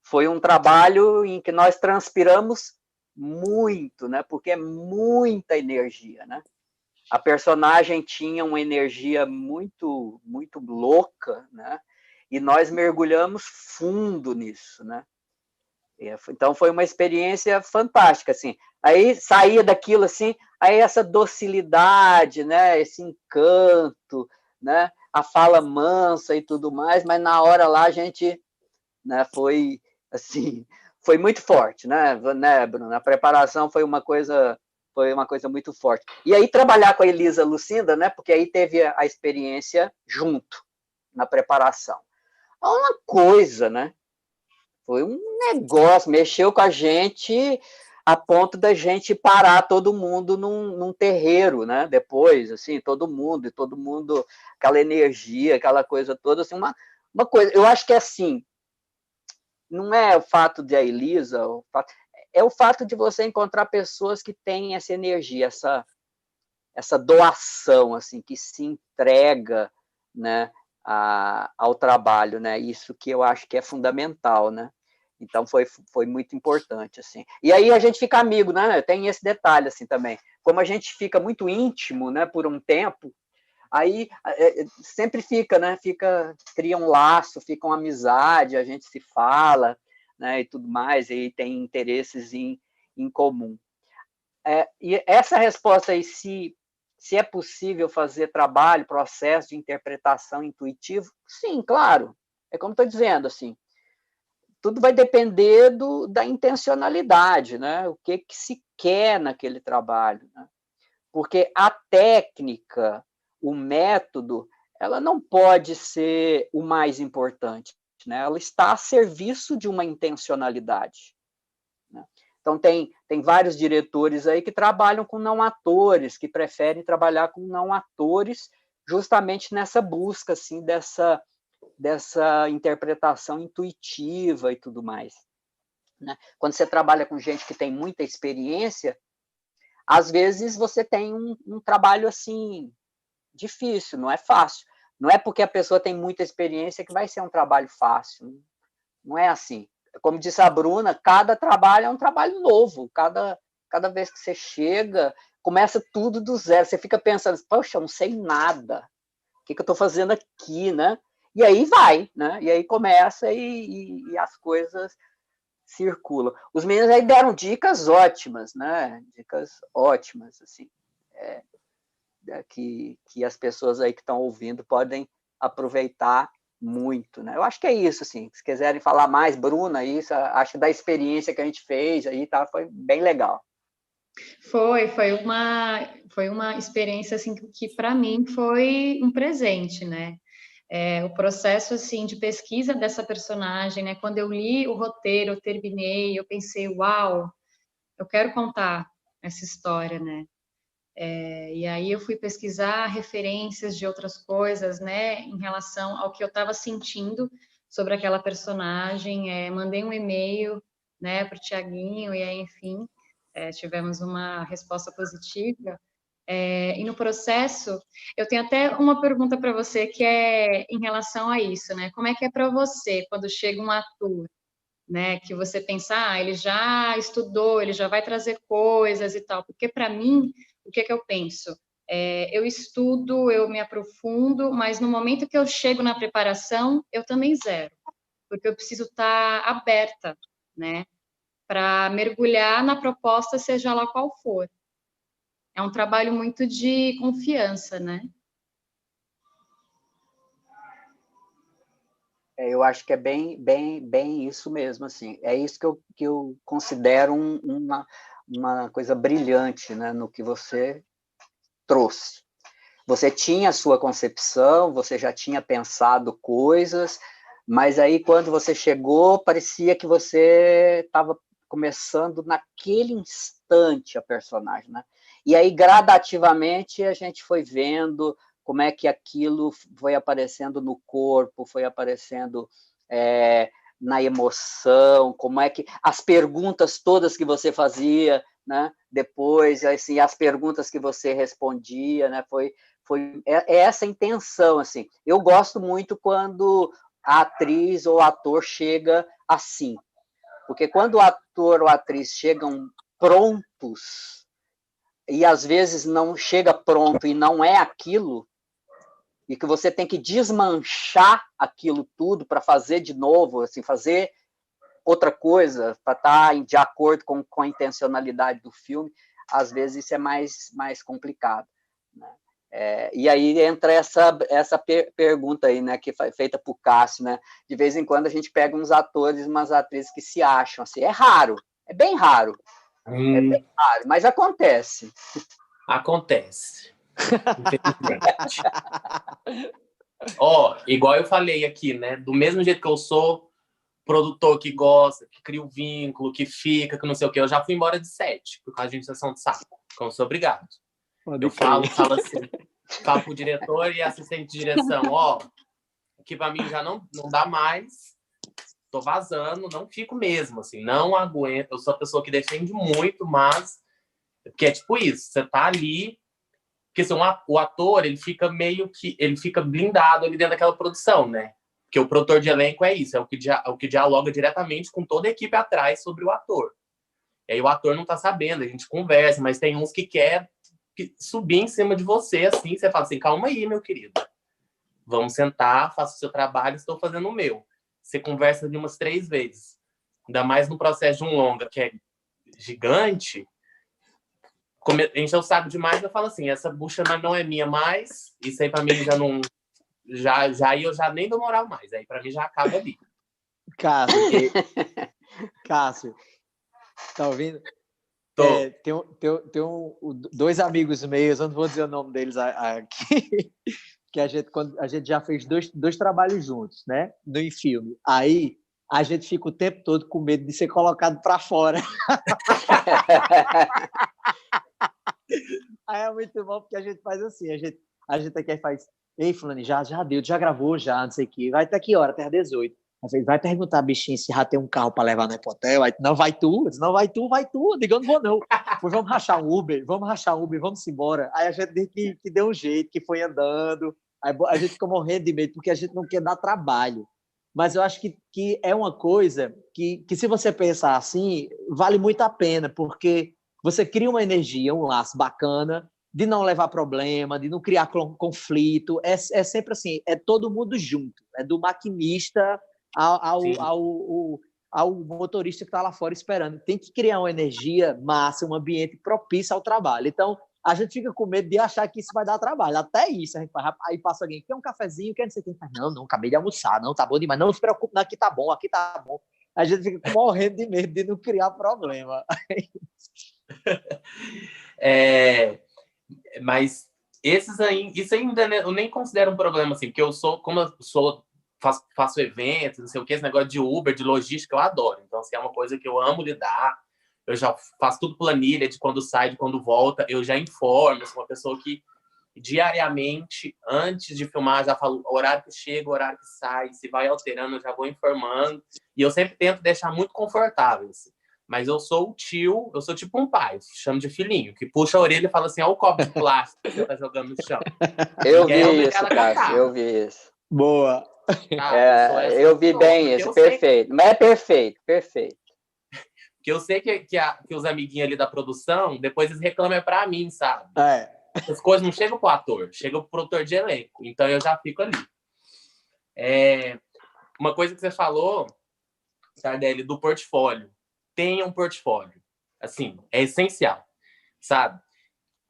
Speaker 3: foi um trabalho em que nós transpiramos muito, né? Porque é muita energia, né? A personagem tinha uma energia muito, muito louca, né? E nós mergulhamos fundo nisso, né? Então foi uma experiência fantástica, assim. Aí saía daquilo assim, aí essa docilidade, né? Esse encanto, né? A fala mansa e tudo mais, mas na hora lá a gente, né? Foi assim, foi muito forte, né, Bruno? A preparação foi uma coisa muito forte. E aí trabalhar com a Elisa Lucinda, né? Porque aí teve a experiência junto na preparação. É uma coisa, né? Foi um negócio, mexeu com a gente a ponto da gente parar todo mundo num terreiro, né? Depois, assim, todo mundo, aquela energia, aquela coisa toda, assim, uma coisa. Eu acho que é assim, não é o fato de a Elisa, é o fato de você encontrar pessoas que têm essa energia, essa doação, assim, que se entrega, né, ao trabalho, né? Isso que eu acho que é fundamental, né? Então foi muito importante, assim. E aí a gente fica amigo, né? Tem esse detalhe assim também. Como a gente fica muito íntimo, né, por um tempo, aí sempre fica, né? Cria um laço, fica uma amizade, a gente se fala, né, e tudo mais, e tem interesses em comum. E essa resposta aí, se é possível fazer trabalho, processo de interpretação intuitivo, sim, claro. É como estou dizendo, assim, tudo vai depender da intencionalidade, né? O que se quer naquele trabalho, né? Porque a técnica, o método, ela não pode ser o mais importante, né? Ela está a serviço de uma intencionalidade, né? Então, tem vários diretores aí que trabalham com não atores, que preferem trabalhar com não atores, justamente nessa busca, assim, dessa interpretação intuitiva e tudo mais, né? Quando você trabalha com gente que tem muita experiência, às vezes você tem um trabalho assim difícil, não é fácil. Não é porque a pessoa tem muita experiência que vai ser um trabalho fácil. Não é assim. Como disse a Bruna, cada trabalho é um trabalho novo. Cada vez que você chega, começa tudo do zero. Você fica pensando, poxa, eu não sei nada. O que eu estou fazendo aqui, né? E aí vai, né? E aí começa e as coisas circulam. Os meninos aí deram dicas ótimas, né? Dicas ótimas, assim, que as pessoas aí que estão ouvindo podem aproveitar muito, né? Eu acho que é isso, assim. Se quiserem falar mais, Bruna, isso, acho que da experiência que a gente fez aí, tá, foi bem legal.
Speaker 5: Foi uma experiência assim que para mim foi um presente, né? O processo, assim, de pesquisa dessa personagem, né? Quando eu li o roteiro, eu terminei, eu pensei, uau, eu quero contar essa história, né? E aí eu fui pesquisar referências de outras coisas, né, em relação ao que eu estava sentindo sobre aquela personagem. Mandei um e-mail, né, para o Tiaguinho, e aí, enfim, tivemos uma resposta positiva. E no processo, eu tenho até uma pergunta para você que é em relação a isso, né? Como é que é para você quando chega um ator, né, que você pensa, ele já estudou, ele já vai trazer coisas e tal? Porque para mim, o que eu penso? Eu estudo, eu me aprofundo, mas no momento que eu chego na preparação, eu também zero, porque eu preciso estar aberta, né, para mergulhar na proposta, seja lá qual for. É um trabalho muito de confiança, né?
Speaker 3: Eu acho que é bem isso mesmo, assim. É isso que eu considero uma coisa brilhante, né, no que você trouxe. Você tinha a sua concepção, você já tinha pensado coisas, mas aí quando você chegou, parecia que você estava começando naquele instante a personagem, né? E aí gradativamente a gente foi vendo como é que aquilo foi aparecendo no corpo, foi aparecendo na emoção, como é que as perguntas todas que você fazia, né? Depois, assim, as perguntas que você respondia, né? Foi essa a intenção, assim. Eu gosto muito quando a atriz ou o ator chega assim, porque quando o ator ou a atriz chegam prontos e às vezes não chega pronto e não é aquilo, e que você tem que desmanchar aquilo tudo para fazer de novo, assim, fazer outra coisa para estar de acordo com a intencionalidade do filme, às vezes isso é mais complicado, né? E aí entra essa pergunta aí, né, que foi feita por Cássio, né? De vez em quando a gente pega uns atores, umas atrizes que se acham assim, é raro, é bem raro, mas acontece.
Speaker 4: Acontece. Infelizmente. Igual eu falei aqui, né? Do mesmo jeito que eu sou produtor que gosta, que cria o vínculo, que fica, que não sei o quê, eu já fui embora de set por causa de injeção de saco. Então, eu sou obrigado. Eu falo assim, falo pro diretor e assistente de direção, que pra mim já não dá mais, tô vazando, não fico mesmo, assim, não aguento. Eu sou a pessoa que defende muito, mas porque é tipo isso, você tá ali, porque assim, o ator, ele fica ele fica blindado ali dentro daquela produção, né? Porque o produtor de elenco é isso, é o que dialoga diretamente com toda a equipe atrás sobre o ator. E aí o ator não tá sabendo, a gente conversa, mas tem uns que quer subir em cima de você, assim, você fala assim, calma aí, meu querido. Vamos sentar, faça o seu trabalho, estou fazendo o meu. Você conversa de umas 3 vezes. Ainda mais no processo de um longa, que é gigante, enche o saco demais, eu falo assim, essa bucha não é minha mais, isso aí pra mim já não... aí eu já nem dou moral mais, aí pra mim já acaba ali.
Speaker 2: Cássio, tá ouvindo?
Speaker 4: Tô.
Speaker 2: Tem 2 amigos meus, eu não vou dizer o nome deles aqui, que a gente já fez dois trabalhos juntos, né? No filme. Aí a gente fica o tempo todo com medo de ser colocado para fora. Aí é muito bom porque a gente faz assim, a gente aqui faz, ei, fulano, já deu, já gravou, já, não sei o quê, vai até que hora? Até às 18. Vai perguntar, bichinho, se já tem um carro para levar no hotel. Aí, não, vai tu? Eu disse, não, vai tu. Eu digo, eu não vou, não. Pois vamos rachar um Uber, vamos embora. Aí a gente disse que deu um jeito, que foi andando. Aí a gente ficou morrendo de medo, porque a gente não quer dar trabalho. Mas eu acho que é uma coisa que se você pensar assim, vale muito a pena, porque você cria uma energia, um laço bacana, de não levar problema, de não criar conflito. É sempre assim, é todo mundo junto. É do maquinista ao motorista que está lá fora esperando. Tem que criar uma energia massa, um ambiente propício ao trabalho. Então, a gente fica com medo de achar que isso vai dar trabalho. Até isso, a gente faz, aí passa alguém, quer um cafezinho, quer não sei o que. Não, acabei de almoçar, não, tá bom demais. Não se preocupe, não, aqui tá bom. A gente fica morrendo de medo de não criar problema.
Speaker 4: Mas Esses aí, isso ainda eu nem considero um problema, assim, porque como eu sou, faço eventos, não sei o que, esse negócio de Uber, de logística, eu adoro. Então, assim, é uma coisa que eu amo lidar. Eu já faço tudo planilha de quando sai, de quando volta. Eu já informo, eu sou uma pessoa que diariamente, antes de filmar, já falo o horário que chega, o horário que sai, se vai alterando, eu já vou informando. E eu sempre tento deixar muito confortável, assim. Mas eu sou o tio, eu sou tipo um pai, chamo de filhinho, que puxa a orelha e fala assim, olha o copo de plástico que você tá jogando no chão.
Speaker 3: Eu vi isso, Cássio, eu vi isso.
Speaker 2: Boa.
Speaker 3: Eu vi bem isso, perfeito. Mas é perfeito, perfeito.
Speaker 4: Porque eu sei que os amiguinhos ali da produção, depois eles reclamam pra mim, sabe? As coisas não chegam pro ator, chegam pro produtor de elenco. Então eu já fico ali. Uma coisa que você falou, Tardelli, do portfólio. Tenha um portfólio. Assim, é essencial, sabe?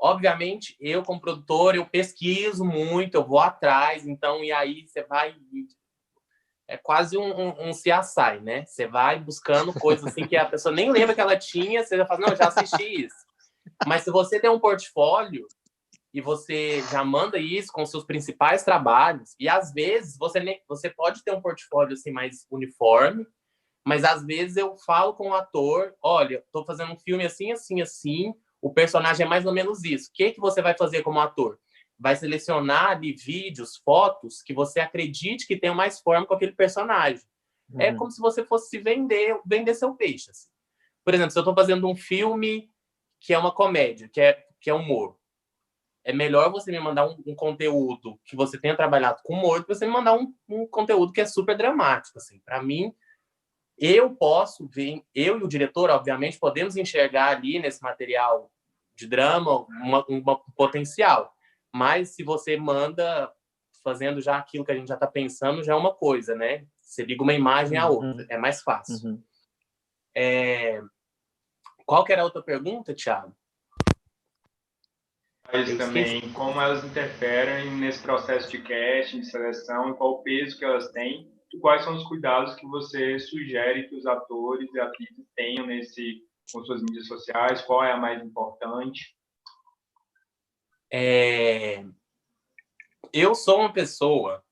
Speaker 4: Obviamente, eu como produtor, eu pesquiso muito, eu vou atrás, então, e aí você vai... É quase um CSI, né? Você vai buscando coisas assim que a pessoa nem lembra que ela tinha, você já fala, não, já assisti isso. Mas se você tem um portfólio e você já manda isso com seus principais trabalhos, e às vezes você pode ter um portfólio assim mais uniforme, mas às vezes eu falo com o ator, olha, estou fazendo um filme assim, assim, assim, o personagem é mais ou menos isso. O que você vai fazer como ator? Vai selecionar ali vídeos, fotos que você acredite que tenham mais forma com aquele personagem. É como se você fosse vender seu peixe. Assim. Por exemplo, se eu estou fazendo um filme que é uma comédia, que é humor, é melhor você me mandar um conteúdo que você tenha trabalhado com humor do que você me mandar um conteúdo que é super dramático. Assim. Para mim, eu e o diretor, obviamente, podemos enxergar ali nesse material de drama um potencial. Mas se você manda fazendo já aquilo que a gente já está pensando, já é uma coisa, né? Você liga uma imagem à outra, é mais fácil. Qual que era a outra pergunta, Thiago?
Speaker 1: Também, como elas interferem nesse processo de casting, de seleção, e qual o peso que elas têm, e quais são os cuidados que você sugere que os atores e atrizes tenham com suas mídias sociais, qual é a mais importante?
Speaker 4: Eu sou uma pessoa...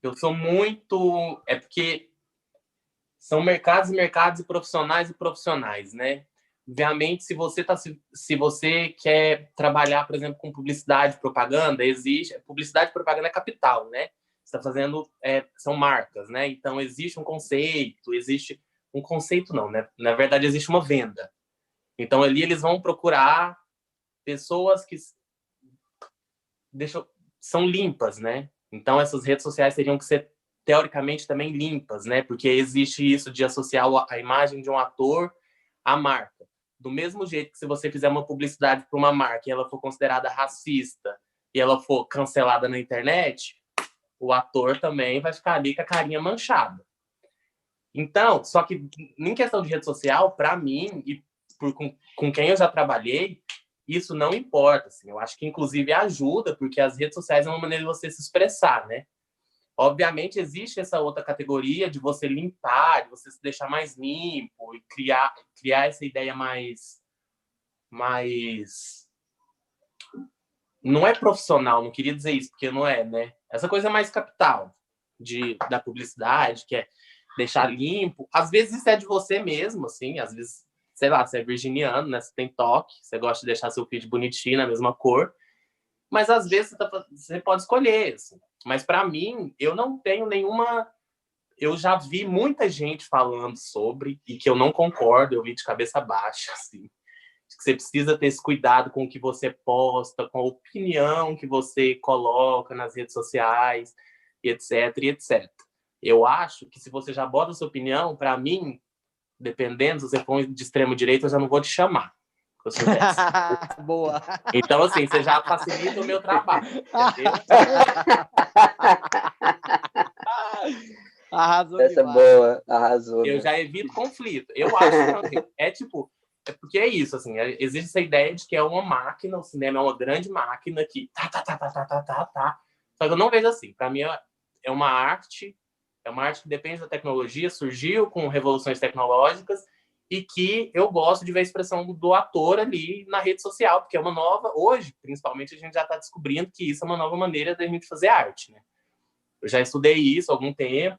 Speaker 4: Eu sou muito... É porque são mercados e profissionais, né? Obviamente, se você quer trabalhar, por exemplo, com publicidade, propaganda, existe... Publicidade e propaganda é capital, né? Você está fazendo... são marcas, né? Então, existe um conceito, Um conceito não, né? Na verdade, existe uma venda. Então, ali eles vão procurar pessoas que são limpas, né? Então, essas redes sociais teriam que ser, teoricamente, também limpas, né? Porque existe isso de associar a imagem de um ator à marca. Do mesmo jeito que se você fizer uma publicidade para uma marca e ela for considerada racista e ela for cancelada na internet, o ator também vai ficar ali com a carinha manchada. Então, só que em questão de rede social, para mim, e com quem eu já trabalhei, isso não importa. Assim. Eu acho que, inclusive, ajuda, porque as redes sociais é uma maneira de você se expressar, né? Obviamente, existe essa outra categoria de você limpar, de você se deixar mais limpo e criar essa ideia mais... Não é profissional, não queria dizer isso, porque não é, né? Essa coisa mais capital da publicidade, que é deixar limpo. Às vezes isso é de você mesmo, assim. Às vezes, sei lá, você é virginiano, né? Você tem toque, você gosta de deixar seu feed bonitinho, na mesma cor. Mas às vezes você pode escolher, assim. Mas para mim, eu não tenho nenhuma... Eu já vi muita gente falando sobre e que eu não concordo, eu vi de cabeça baixa, assim. Que você precisa ter esse cuidado com o que você posta, com a opinião que você coloca nas redes sociais, e etc, e etc. Eu acho que se você já bota a sua opinião, para mim, dependendo, se você for de extremo direito, eu já não vou te chamar.
Speaker 2: Boa.
Speaker 4: Então, assim, você já facilita o meu trabalho, entendeu?
Speaker 2: Arrasou
Speaker 3: Essa
Speaker 2: demais.
Speaker 3: é boa, arrasou.
Speaker 4: Eu já evito conflito. Eu acho que é porque é isso, assim, existe essa ideia de que é uma máquina, o cinema é uma grande máquina que tá. Só que eu não vejo assim. Para mim é uma arte que depende da tecnologia, surgiu com revoluções tecnológicas e que eu gosto de ver a expressão do ator ali na rede social, porque é uma nova, hoje, principalmente, a gente já está descobrindo que isso é uma nova maneira da gente fazer arte, né? Eu já estudei isso há algum tempo,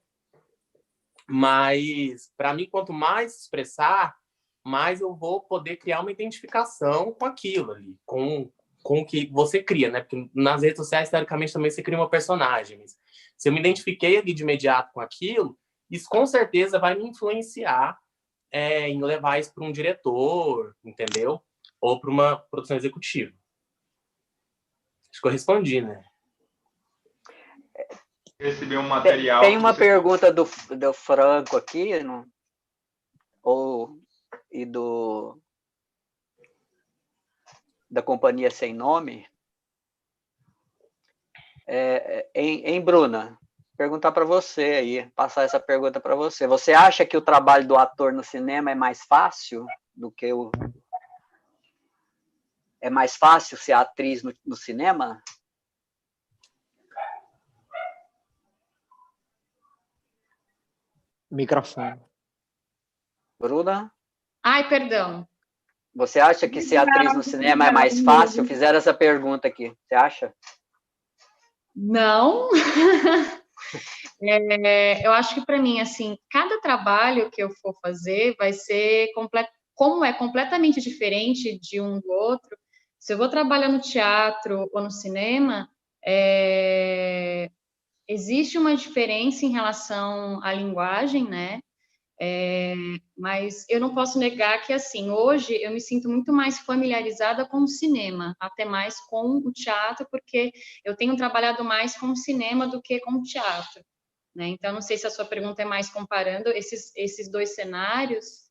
Speaker 4: mas, para mim, quanto mais expressar, mais eu vou poder criar uma identificação com aquilo ali, com o que você cria, né? Porque nas redes sociais, teoricamente, também você cria uma personagem. Mas se eu me identifiquei ali de imediato com aquilo, isso com certeza vai me influenciar em levar isso para um diretor, entendeu? Ou para uma produção executiva. Acho que eu respondi, né?
Speaker 1: Receber um material.
Speaker 3: Tem uma pergunta do Franco aqui, e da Companhia Sem Nome. Em Bruna, perguntar para você aí, passar essa pergunta para você. Você acha que o trabalho do ator no cinema é mais fácil do que é mais fácil ser atriz no cinema?
Speaker 2: Microfone.
Speaker 3: Bruna?
Speaker 5: Ai, perdão.
Speaker 3: Você acha que ser atriz no cinema é mais fácil? Fizeram essa pergunta aqui. Você acha?
Speaker 5: Não. Eu acho que para mim, assim, cada trabalho que eu for fazer vai ser como é completamente diferente de um do outro. Se eu vou trabalhar no teatro ou no cinema, existe uma diferença em relação à linguagem, né? Mas eu não posso negar que, assim, hoje eu me sinto muito mais familiarizada com o cinema, até mais com o teatro, porque eu tenho trabalhado mais com o cinema do que com o teatro, né? Então, não sei se a sua pergunta é mais comparando esses dois cenários.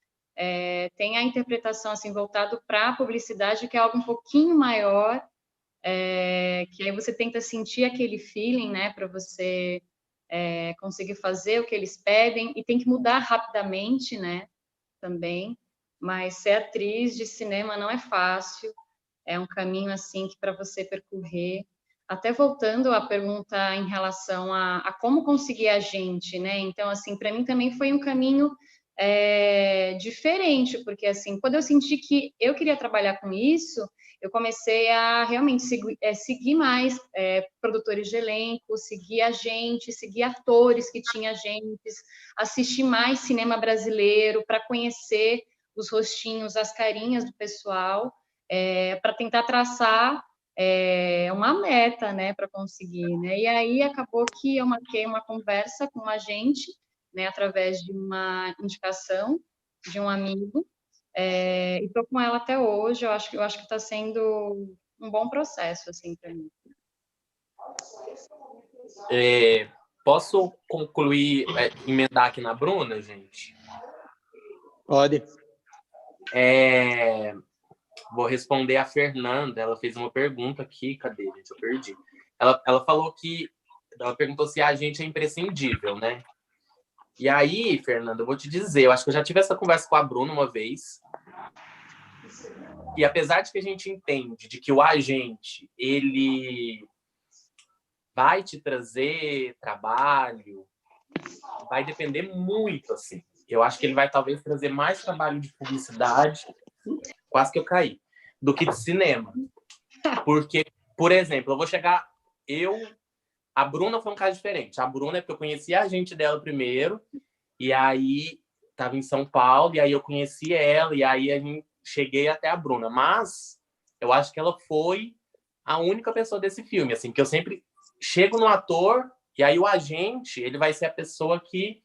Speaker 5: Tem a interpretação, assim, voltado para a publicidade, que é algo um pouquinho maior, que aí você tenta sentir aquele feeling, né, para você conseguir fazer o que eles pedem, e tem que mudar rapidamente, né, também, mas ser atriz de cinema não é fácil, é um caminho, assim, que para você percorrer, até voltando à pergunta em relação a como conseguir a gente, né, então, assim, para mim também foi um caminho diferente, porque, assim, quando eu senti que eu queria trabalhar com isso, eu comecei a realmente seguir mais produtores de elenco, seguir agentes, seguir atores que tinham agentes, assistir mais cinema brasileiro para conhecer os rostinhos, as carinhas do pessoal, para tentar traçar uma meta, né, para conseguir, né? E aí acabou que eu marquei uma conversa com um agente, né, através de uma indicação de um amigo, e estou com ela até hoje. Eu acho que está sendo um bom processo, assim, para mim.
Speaker 4: Posso concluir, emendar aqui na Bruna, gente?
Speaker 2: Pode.
Speaker 4: Vou responder a Fernanda. Ela fez uma pergunta aqui. Cadê, gente? Eu perdi. Ela falou que... Ela perguntou se a gente é imprescindível, né? E aí, Fernanda, eu vou te dizer, eu acho que eu já tive essa conversa com a Bruna uma vez, e apesar de que a gente entende de que o agente, ele vai te trazer trabalho, vai depender muito, assim. Eu acho que ele vai talvez trazer mais trabalho de publicidade, quase que eu caí, do que de cinema. Porque, por exemplo, eu vou chegar... A Bruna foi um caso diferente. A Bruna é porque eu conheci a agente dela primeiro, e aí estava em São Paulo, e aí eu conheci ela, e aí cheguei até a Bruna. Mas eu acho que ela foi a única pessoa desse filme, assim, que eu sempre chego no ator, e aí o agente, ele vai ser a pessoa que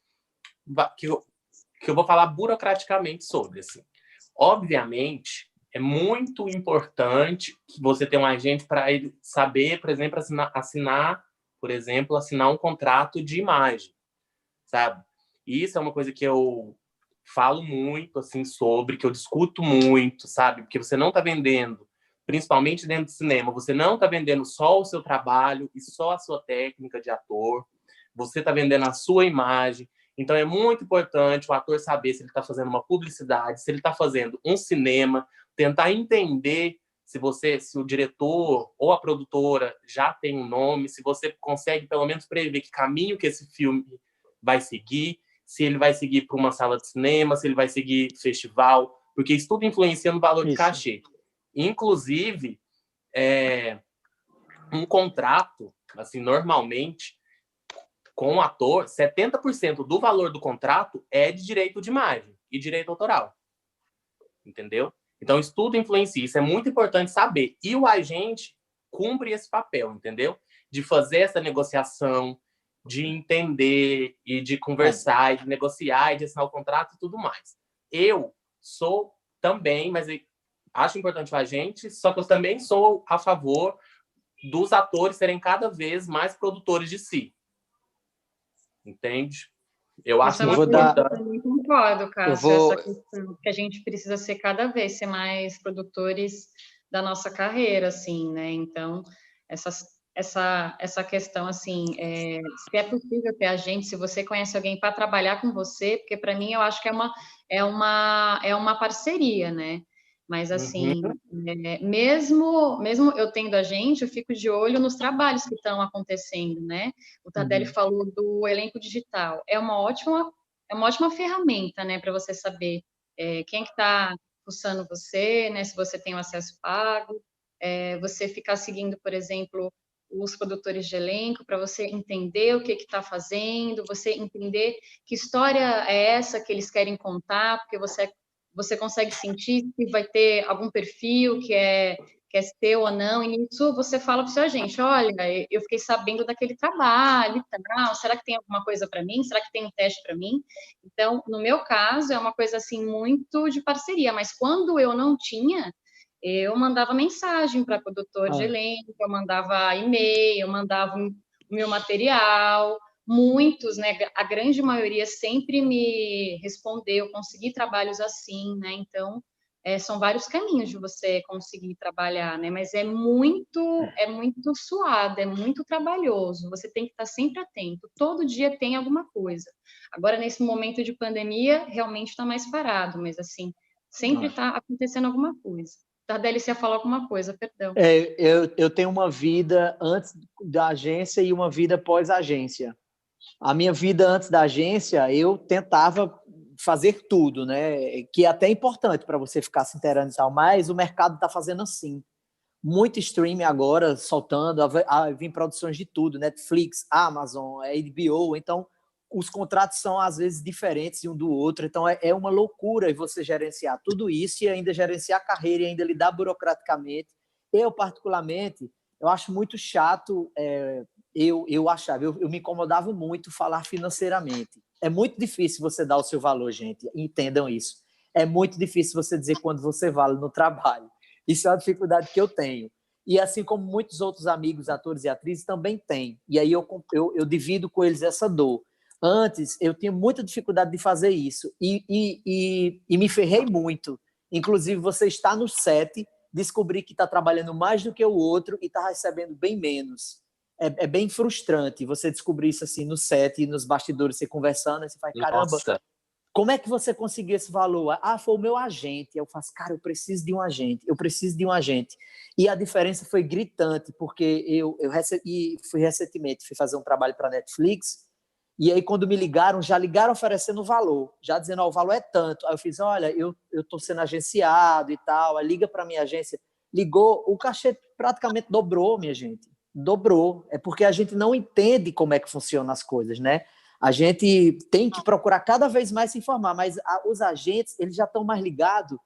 Speaker 4: eu vou falar burocraticamente sobre, assim. Obviamente, é muito importante que você tenha um agente para ele saber, por exemplo, assinar um contrato de imagem, sabe? Isso é uma coisa que eu falo muito, assim, sobre, que eu discuto muito, sabe? Porque você não está vendendo, principalmente dentro do cinema, você não está vendendo só o seu trabalho e só a sua técnica de ator, você está vendendo a sua imagem. Então, é muito importante o ator saber se ele está fazendo uma publicidade, se ele está fazendo um cinema, tentar entender se o diretor ou a produtora já tem um nome, se você consegue, pelo menos, prever que caminho que esse filme vai seguir, se ele vai seguir para uma sala de cinema, se ele vai seguir festival, porque isso tudo influencia no valor de cachê. Inclusive, um contrato, assim, normalmente, com o ator, 70% do valor do contrato é de direito de imagem e direito autoral. Entendeu? Então, isso tudo influencia. Isso é muito importante saber. E o agente cumpre esse papel, entendeu? De fazer essa negociação, de entender e de conversar, e de negociar, e de assinar o contrato e tudo mais. Eu sou também, mas acho importante o agente, só que eu também sou a favor dos atores serem cada vez mais produtores de si. Entende? Eu acho muito importante.
Speaker 5: Eu também concordo, Cássio, essa questão que a gente precisa ser cada vez mais produtores da nossa carreira, assim, né? Então, essa questão, assim, se é possível ter agente, se você conhece alguém para trabalhar com você, porque para mim eu acho que é uma parceria, né? Mas, assim, mesmo eu tendo agente, eu fico de olho nos trabalhos que estão acontecendo, né? O Tardelli falou do elenco digital. É uma ótima ferramenta, né? Para você saber quem que está fuçando você, né? Se você tem o acesso pago. Você ficar seguindo, por exemplo, os produtores de elenco, para você entender o que está fazendo, você entender que história é essa que eles querem contar, porque você consegue sentir se vai ter algum perfil que é seu ou não, e nisso você fala para o seu agente, olha, eu fiquei sabendo daquele trabalho e tal, será que tem alguma coisa para mim? Será que tem um teste para mim? Então, no meu caso, é uma coisa assim muito de parceria, mas quando eu não tinha, eu mandava mensagem para produtor de elenco, eu mandava e-mail, eu mandava o meu material, muitos, né, a grande maioria sempre me respondeu, consegui trabalhos assim, né, então são vários caminhos de você conseguir trabalhar, né, mas é muito suado, é muito trabalhoso, você tem que estar sempre atento, todo dia tem alguma coisa. Agora, nesse momento de pandemia, realmente está mais parado, mas assim, sempre está acontecendo alguma coisa. Tardelli, você ia falar alguma coisa, perdão.
Speaker 2: Eu tenho uma vida antes da agência e uma vida pós-agência. A minha vida antes da agência, eu tentava fazer tudo, né? Que é até importante para você ficar se inteirando e tal, mas o mercado está fazendo assim. Muito streaming agora, soltando, vem produções de tudo, Netflix, Amazon, HBO, então os contratos são às vezes diferentes um do outro, então é uma loucura você gerenciar tudo isso e ainda gerenciar a carreira e ainda lidar burocraticamente. Eu, particularmente, eu acho muito chato, eu me incomodava muito falar financeiramente. É muito difícil você dar o seu valor, gente, entendam isso. É muito difícil você dizer quando você vale no trabalho. Isso é uma dificuldade que eu tenho. E assim como muitos outros amigos, atores e atrizes, também têm. E aí eu divido com eles essa dor. Antes, eu tinha muita dificuldade de fazer isso. E me ferrei muito. Inclusive, você está no set, descobrir que está trabalhando mais do que o outro e está recebendo bem menos. É bem frustrante você descobrir isso assim no set e nos bastidores, você conversando, e você fala, caramba, como é que você conseguiu esse valor? Foi o meu agente. Eu faço, cara, eu preciso de um agente. E a diferença foi gritante, porque eu fui recentemente, fui fazer um trabalho para a Netflix, e aí quando me ligaram, já ligaram oferecendo o valor, já dizendo, o valor é tanto. Aí eu fiz, olha, eu estou sendo agenciado e tal, aí liga para a minha agência. Ligou, o cachê praticamente dobrou, minha gente. Dobrou. É porque a gente não entende como é que funcionam as coisas, né? A gente tem que procurar cada vez mais se informar, mas os agentes, eles já estão mais ligados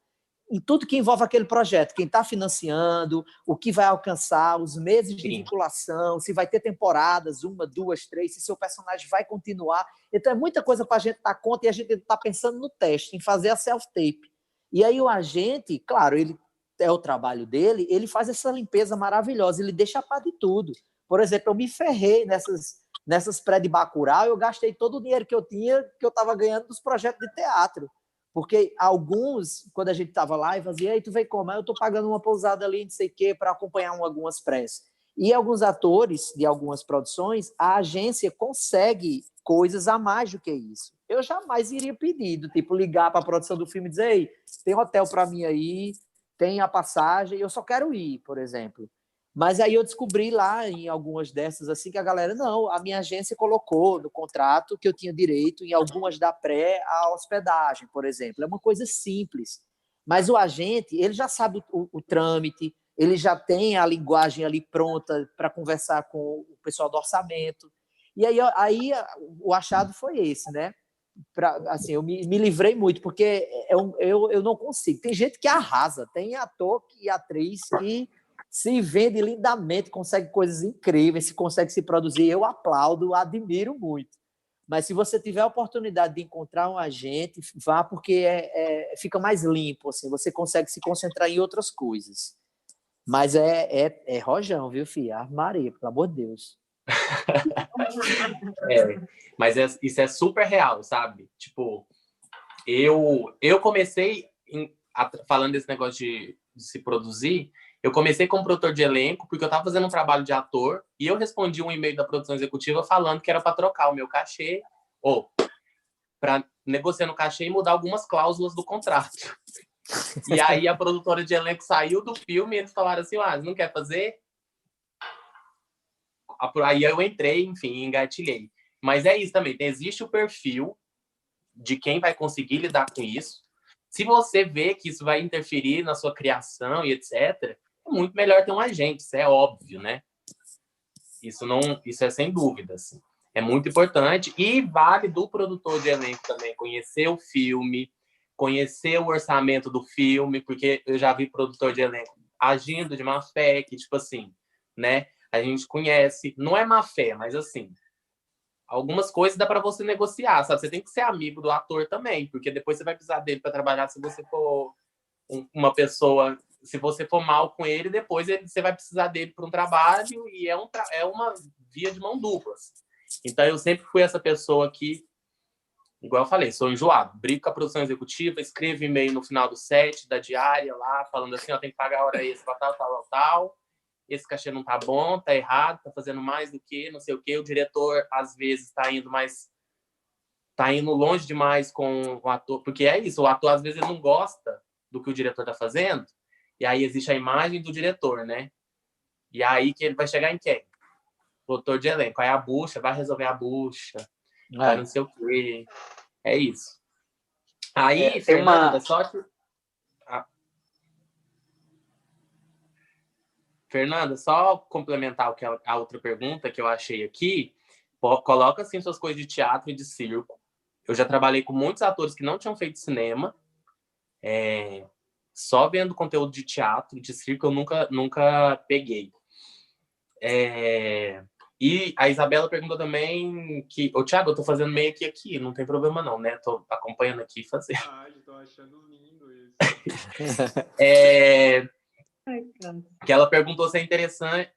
Speaker 2: em tudo que envolve aquele projeto, quem está financiando, o que vai alcançar, os meses de vinculação, se vai ter temporadas, 1, 2, 3, se seu personagem vai continuar. Então é muita coisa para a gente dar conta e a gente está pensando no teste, em fazer a self-tape. E aí o agente, claro, ele é o trabalho dele, ele faz essa limpeza maravilhosa, ele deixa a par de tudo. Por exemplo, eu me ferrei nessas pré de Bacurau, eu gastei todo o dinheiro que eu tinha, que eu estava ganhando dos projetos de teatro. Porque alguns, quando a gente estava lá, e fazia, aí tu vem como? Eu estou pagando uma pousada ali, não sei o quê, para acompanhar algumas prés. E alguns atores de algumas produções, a agência consegue coisas a mais do que isso. Eu jamais iria pedir, do tipo, ligar para a produção do filme e dizer, ei, tem hotel para mim aí, tem a passagem, eu só quero ir, por exemplo. Mas aí eu descobri lá em algumas dessas assim que a galera, não, a minha agência colocou no contrato que eu tinha direito em algumas da pré à hospedagem, por exemplo. É uma coisa simples. Mas o agente, ele já sabe o trâmite, ele já tem a linguagem ali pronta para conversar com o pessoal do orçamento. E aí o achado foi esse, né? Assim, eu me livrei muito, porque eu não consigo. Tem gente que arrasa, tem ator e atriz que se vende lindamente, consegue coisas incríveis, se consegue se produzir. Eu aplaudo, admiro muito. Mas se você tiver a oportunidade de encontrar um agente, vá, porque fica mais limpo, assim, você consegue se concentrar em outras coisas. Mas é rojão, viu, filha? Ave Maria, pelo amor de Deus.
Speaker 4: Mas isso é super real, sabe? Tipo, eu comecei falando desse negócio de se produzir, eu comecei como produtor de elenco porque eu estava fazendo um trabalho de ator e eu respondi um e-mail da produção executiva falando que era para trocar o meu cachê ou para negociar no cachê e mudar algumas cláusulas do contrato. E aí a produtora de elenco saiu do filme e eles falaram assim, não quer fazer? Aí eu entrei, enfim, engatilhei. Mas é isso também, existe o perfil de quem vai conseguir lidar com isso. Se você vê que isso vai interferir na sua criação e etc., é muito melhor ter um agente, isso é óbvio, né? Isso é sem dúvidas. Assim. É muito importante e vale do produtor de elenco também conhecer o filme, conhecer o orçamento do filme, porque eu já vi produtor de elenco agindo de má fé, que tipo assim, né? A gente conhece, não é má fé, mas assim, algumas coisas dá para você negociar, sabe? Você tem que ser amigo do ator também, porque depois você vai precisar dele para trabalhar se você for uma pessoa, se você for mal com ele, depois você vai precisar dele para um trabalho e é uma via de mão dupla. Então eu sempre fui essa pessoa que, igual eu falei, sou enjoado, brigo com a produção executiva, escrevo e-mail no final do set, da diária lá, falando assim, tem que pagar a hora extra, tal, esse cachê não tá bom, tá errado, tá fazendo mais do que, não sei o quê. O diretor, às vezes, tá indo longe demais com o ator, porque é isso, o ator, às vezes, ele não gosta do que o diretor tá fazendo, e aí existe a imagem do diretor, né? E aí que ele vai chegar em quem? O produtor de elenco. Aí a bucha, vai resolver a bucha, vai não sei o quê. É isso. Aí, Fernanda, só que... Fernanda, só complementar a outra pergunta que eu achei aqui, coloca assim suas coisas de teatro e de circo. Eu já trabalhei com muitos atores que não tinham feito cinema, só vendo conteúdo de teatro, de circo eu nunca peguei. E a Isabela perguntou também que, Thiago, eu tô fazendo meio aqui, não tem problema não, né? Tô acompanhando aqui e fazendo.
Speaker 1: Eu tô achando lindo isso.
Speaker 4: Que ela perguntou se é interessante,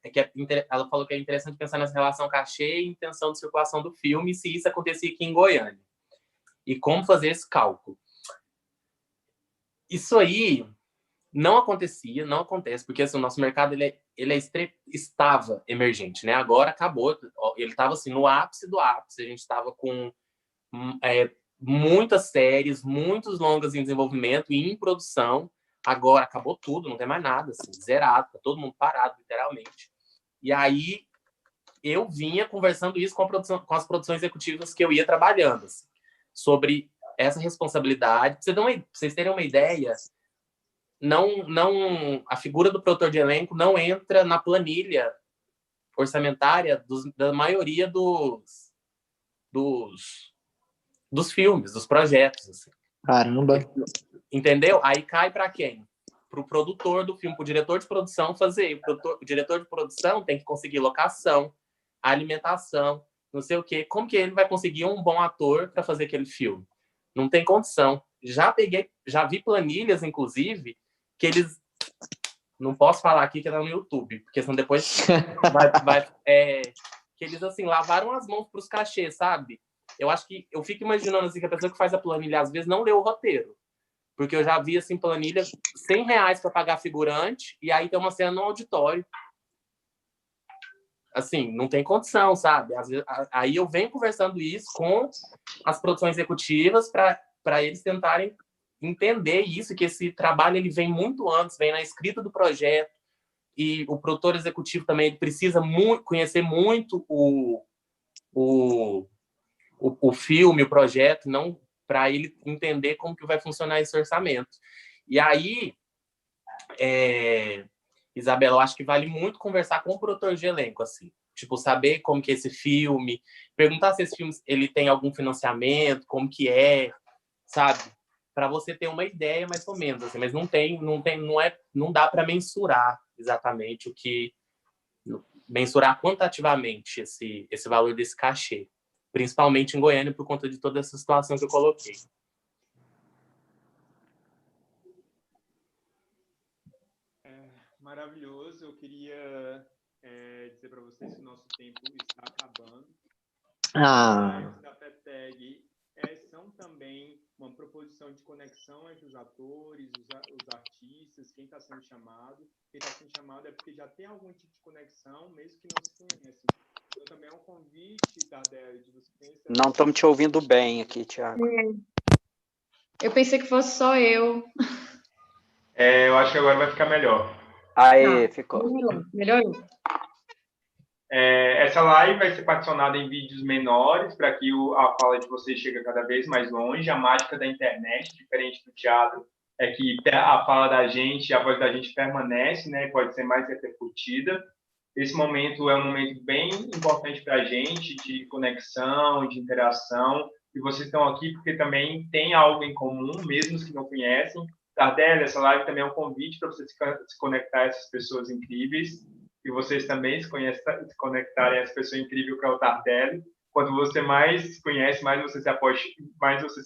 Speaker 4: ela falou que é interessante pensar nessa relação cachê e intenção de circulação do filme, se isso acontecia aqui em Goiânia. E como fazer esse cálculo. Isso aí não acontecia, não acontece, porque assim, o nosso mercado estava emergente, né? Agora acabou, ele estava assim, no ápice do ápice, a gente estava com muitas séries, muitos longas em desenvolvimento e em produção. Agora acabou tudo, não tem mais nada, assim, zerado, tá todo mundo parado, literalmente. E aí eu vinha conversando isso com as produções executivas que eu ia trabalhando, assim, sobre essa responsabilidade. Pra vocês terem uma ideia, a figura do produtor de elenco não entra na planilha orçamentária da maioria dos filmes, dos projetos. Assim.
Speaker 2: Caramba!
Speaker 4: Entendeu? Aí cai para quem? Para o produtor do filme, para o diretor de produção fazer. O diretor de produção tem que conseguir locação, alimentação, não sei o quê. Como que ele vai conseguir um bom ator para fazer aquele filme? Não tem condição. Já vi planilhas, inclusive, que eles... Não posso falar aqui que tá no YouTube, porque senão depois que eles, assim, lavaram as mãos para os cachês, sabe? Eu acho que... Eu fico imaginando, assim, que a pessoa que faz a planilha, às vezes, não lê o roteiro. Porque eu já vi, assim, planilha, R$100 para pagar figurante, e aí tem uma cena no auditório. Assim, não tem condição, sabe? Às vezes, aí eu venho conversando isso com as produções executivas para eles tentarem entender isso, que esse trabalho ele vem muito antes, vem na escrita do projeto, e o produtor executivo também ele precisa conhecer muito o filme, o projeto, não para ele entender como que vai funcionar esse orçamento. E aí, Isabela, eu acho que vale muito conversar com o produtor de elenco, assim. Tipo, saber como que é esse filme, perguntar se esse filme ele tem algum financiamento, como que é, sabe? Para você ter uma ideia mais ou menos, assim, mas não dá para mensurar exatamente mensurar quantitativamente esse valor desse cachê, principalmente em Goiânia por conta de toda essa situação que eu coloquei.
Speaker 1: Maravilhoso. Eu queria dizer para vocês que o nosso tempo está acabando. As lives da FETEG são também uma proposição de conexão entre os atores, os artistas, quem está sendo chamado. Quem está sendo chamado é porque já tem algum tipo de conexão, mesmo que não se conheça. Então, também é um convite, Tardelli, de você conhecer...
Speaker 3: Não estamos te ouvindo bem aqui, Tiago.
Speaker 5: Eu pensei que fosse só eu.
Speaker 1: Eu acho que agora vai ficar melhor.
Speaker 3: Aí, ficou.
Speaker 5: Melhorou.
Speaker 1: Essa live vai ser particionada em vídeos menores para que a fala de vocês chegue cada vez mais longe. A mágica da internet, diferente do teatro, é que a fala da gente, a voz da gente permanece, né? Pode ser mais repercutida. Esse momento é um momento bem importante para a gente, de conexão, de interação. E vocês estão aqui porque também tem algo em comum, mesmo os que não conhecem. Tardelli, essa live também é um convite para você se conectar a essas pessoas incríveis. E vocês também se conectarem a essa pessoa incrível que é o Tardelli. Quanto você mais conhece, mais você se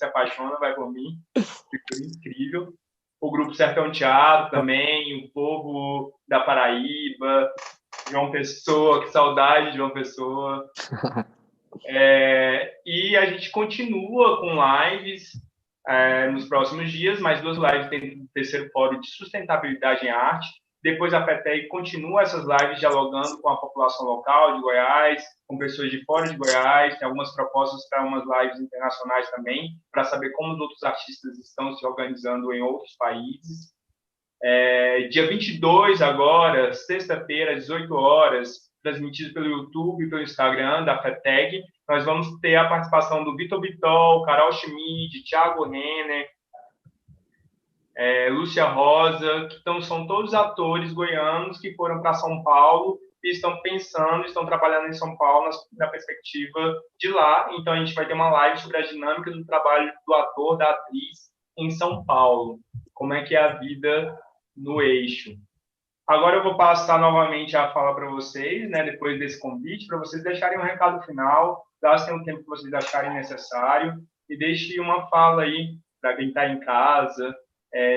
Speaker 1: apaixona, vai por mim. Fica incrível. O Grupo Sertão Teatro também, o povo da Paraíba, João Pessoa, que saudade de João Pessoa. E a gente continua com lives nos próximos dias, mais 2 lives dentro do terceiro fórum de sustentabilidade em arte. Depois a FETEG continua essas lives dialogando com a população local de Goiás, com pessoas de fora de Goiás, tem algumas propostas para umas lives internacionais também, para saber como os outros artistas estão se organizando em outros países. Dia 22 agora, sexta-feira, às 18 horas, transmitido pelo YouTube e pelo Instagram da FETEG, nós vamos ter a participação do Vitor Bitol, Carol Schmid, Thiago Renner, Lúcia Rosa, que são todos atores goianos que foram para São Paulo e estão trabalhando em São Paulo na perspectiva de lá. Então, a gente vai ter uma live sobre a dinâmica do trabalho do ator, da atriz em São Paulo. Como é que é a vida no eixo. Agora eu vou passar novamente a fala para vocês, né, depois desse convite, para vocês deixarem um recado final, gastem o tempo que vocês acharem necessário e deixem uma fala aí para quem está em casa,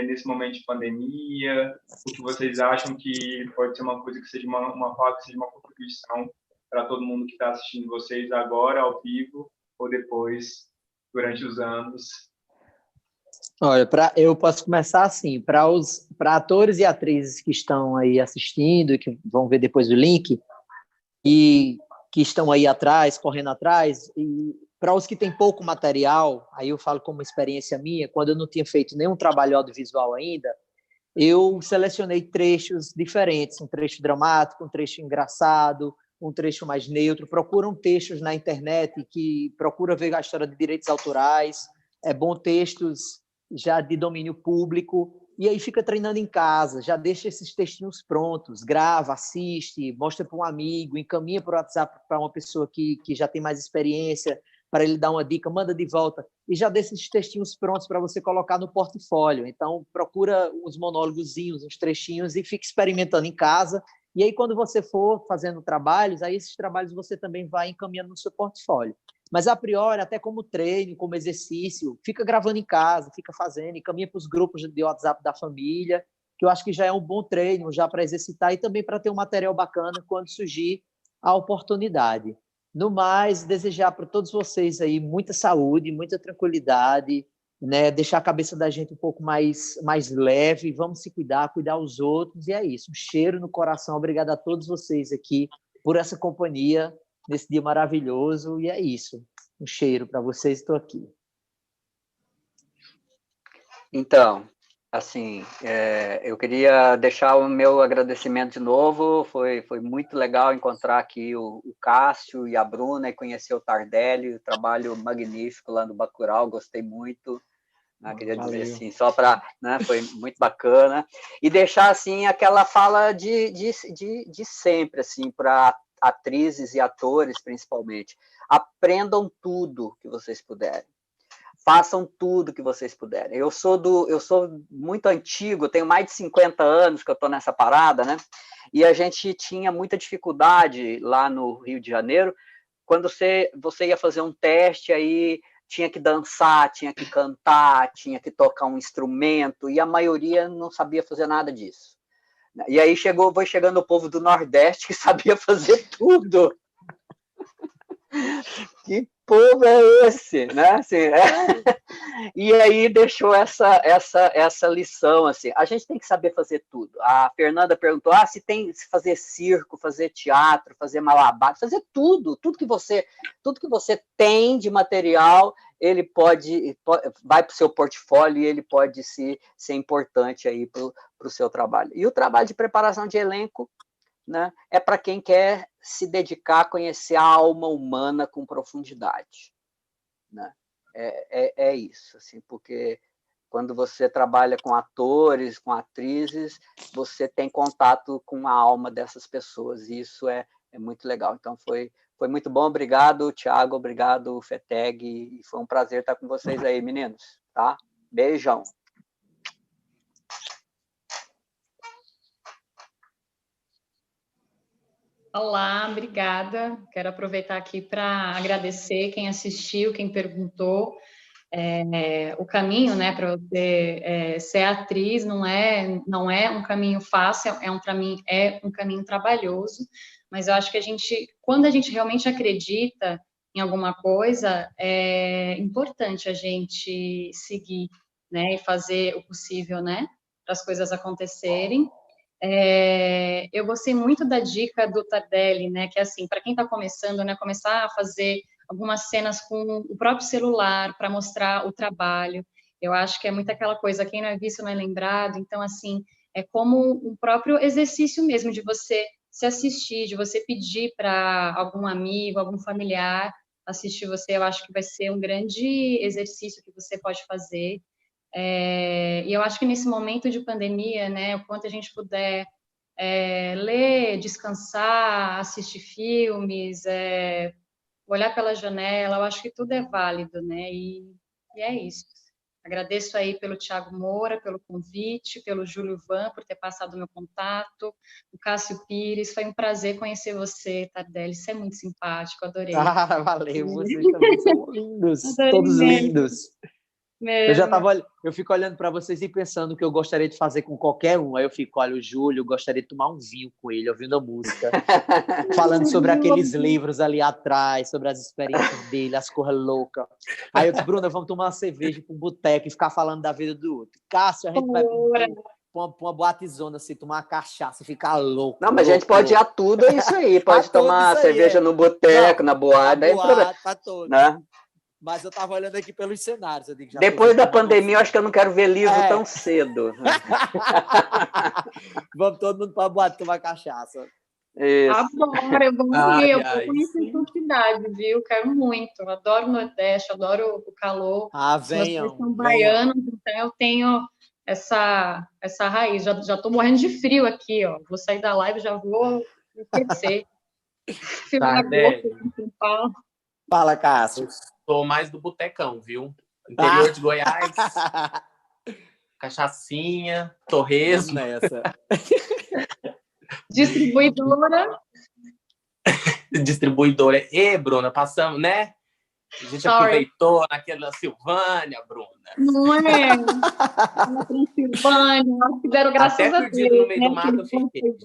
Speaker 1: nesse momento de pandemia, o que vocês acham que pode ser uma coisa que seja uma fala, que seja uma contribuição para todo mundo que está assistindo vocês agora, ao vivo, ou depois, durante os anos.
Speaker 2: Olha, eu posso começar assim, para atores e atrizes que estão aí assistindo e que vão ver depois o link, e que estão aí atrás, correndo atrás, e para os que têm pouco material, aí eu falo como experiência minha, quando eu não tinha feito nenhum trabalho audiovisual ainda, eu selecionei trechos diferentes, um trecho dramático, um trecho engraçado, um trecho mais neutro. Procuram textos na internet que procura ver a história de direitos autorais, bom textos já de domínio público, e aí fica treinando em casa, já deixa esses textinhos prontos, grava, assiste, mostra para um amigo, encaminha para o WhatsApp para uma pessoa que já tem mais experiência, para ele dar uma dica, manda de volta, e já deixa esses textinhos prontos para você colocar no portfólio. Então, procura uns monólogozinhos, uns trechinhos, e fica experimentando em casa, e aí quando você for fazendo trabalhos, aí esses trabalhos você também vai encaminhando no seu portfólio. Mas, a priori, até como treino, como exercício, fica gravando em casa, fica fazendo, e caminha para os grupos de WhatsApp da família, que eu acho que já é um bom treino, já para exercitar e também para ter um material bacana quando surgir a oportunidade. No mais, desejar para todos vocês aí muita saúde, muita tranquilidade, né? Deixar a cabeça da gente um pouco mais leve, vamos se cuidar os outros, e é isso. Um cheiro no coração, obrigado a todos vocês aqui por essa companhia, nesse dia maravilhoso, e é isso. Um cheiro para vocês, estou aqui.
Speaker 3: Então, Assim, eu queria deixar o meu agradecimento de novo. Foi muito legal encontrar aqui o Cássio e a Bruna e conhecer o Tardelli, o trabalho magnífico lá no Bacurau, gostei muito. Queria dizer assim, só para, né, foi muito bacana. E deixar assim aquela fala de sempre, assim, para atrizes e atores, principalmente. Aprendam tudo que vocês puderem. Façam tudo que vocês puderem. Eu sou muito antigo, tenho mais de 50 anos que eu estou nessa parada, né? E a gente tinha muita dificuldade lá no Rio de Janeiro, quando você ia fazer um teste, aí tinha que dançar, tinha que cantar, tinha que tocar um instrumento, e a maioria não sabia fazer nada disso. E aí foi chegando o povo do Nordeste que sabia fazer tudo. Que povo é esse, né? Assim, E aí deixou essa lição, assim, a gente tem que saber fazer tudo. A Fernanda perguntou, se fazer circo, fazer teatro, fazer malabar, fazer tudo que você tem de material, ele vai para o seu portfólio e ele pode ser importante aí para o seu trabalho. E o trabalho de preparação de elenco, né, é para quem quer se dedicar a conhecer a alma humana com profundidade, né? É isso, assim, porque quando você trabalha com atores, com atrizes, você tem contato com a alma dessas pessoas, e isso é muito legal. Então, foi muito bom. Obrigado, Thiago, obrigado, Feteg, e foi um prazer estar com vocês aí, meninos. Tá? Beijão.
Speaker 5: Olá, obrigada. Quero aproveitar aqui para agradecer quem assistiu, quem perguntou. O caminho, né, para você ser atriz não é um caminho fácil, é um caminho trabalhoso, mas eu acho que quando a gente realmente acredita em alguma coisa, é importante a gente seguir, né, e fazer o possível, né, para as coisas acontecerem. Eu gostei muito da dica do Tardelli, né, que é assim, para quem está começando, né, começar a fazer algumas cenas com o próprio celular para mostrar o trabalho. Eu acho que é muito aquela coisa, quem não é visto não é lembrado. Então, assim, é como um próprio exercício mesmo de você se assistir, de você pedir para algum amigo, algum familiar assistir você. Eu acho que vai ser um grande exercício que você pode fazer. E eu acho que nesse momento de pandemia, né, o quanto a gente puder ler, descansar, assistir filmes, olhar pela janela, eu acho que tudo é válido, né? E é isso. Agradeço aí pelo Thiago Moura, pelo convite, pelo Júlio Van, por ter passado o meu contato, o Cássio Pires, foi um prazer conhecer você, Tardelli, você é muito simpático, adorei.
Speaker 2: Valeu, vocês também são lindos,
Speaker 5: Adorei
Speaker 2: todos
Speaker 5: mesmo.
Speaker 2: lindos. Eu fico olhando para vocês e pensando o que eu gostaria de fazer com qualquer um. Aí eu fico, olha, o Júlio, eu gostaria de tomar um vinho com ele, ouvindo a música, falando sobre aqueles livros ali atrás, sobre as experiências dele, as coisas loucas. Aí eu disse, Bruna, vamos tomar uma cerveja para um boteco e ficar falando da vida do outro. Cássio, a gente vai para uma boatezona, assim, tomar uma cachaça e ficar louco.
Speaker 3: Não, mas a gente pode ir a tudo, é isso aí. Pode tomar cerveja no boteco, na boate, daí problema,
Speaker 2: tá todo.
Speaker 3: Né?
Speaker 2: Mas eu estava olhando aqui pelos cenários. Eu digo,
Speaker 3: depois da pandemia, eu acho que eu não quero ver livro tão cedo.
Speaker 2: Vamos todo mundo para a boate tomar cachaça.
Speaker 3: Isso.
Speaker 5: Adoro, eu vou ver, eu vou conhecer sua cidade, viu? Quero muito. Eu adoro o Nordeste, adoro o calor.
Speaker 2: Venham.
Speaker 5: Vocês são baianos, então eu tenho essa raiz. Já estou morrendo de frio aqui, ó. Vou sair da live, já vou aquecer.
Speaker 2: Fala, Cássio.
Speaker 4: Sou mais do botecão, viu? Interior de Goiás. Cachaçinha, torresmo.
Speaker 2: Nessa.
Speaker 5: Distribuidora.
Speaker 4: Distribuidora. Bruna, passamos, né? A gente aproveitou naquela Silvânia, Bruna.
Speaker 5: Não é? Na Transilvânia, nós fizeram graças
Speaker 4: Até
Speaker 5: a Deus.
Speaker 4: perdido no meio do mato eu fiquei,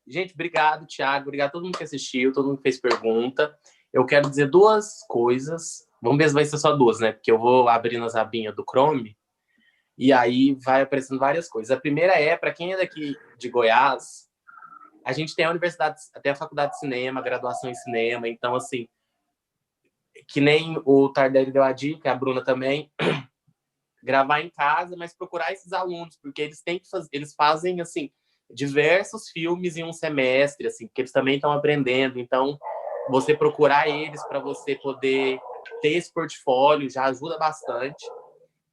Speaker 4: gente, obrigado, Thiago. Obrigado a todo mundo que assistiu, todo mundo que fez pergunta. Eu quero dizer duas coisas. Vamos ver se vai ser só duas, né? Porque eu vou abrindo as abinhas do Chrome e aí vai aparecendo várias coisas. A primeira para quem é daqui de Goiás, a gente tem a universidade, até a faculdade de cinema, graduação em cinema. Então, assim, que nem o Tardelli deu a dica, a Bruna também, gravar em casa, mas procurar esses alunos, porque eles têm que eles fazem assim diversos filmes em um semestre, assim, porque eles também estão aprendendo. Então, você procurar eles para você poder ter esse portfólio já ajuda bastante.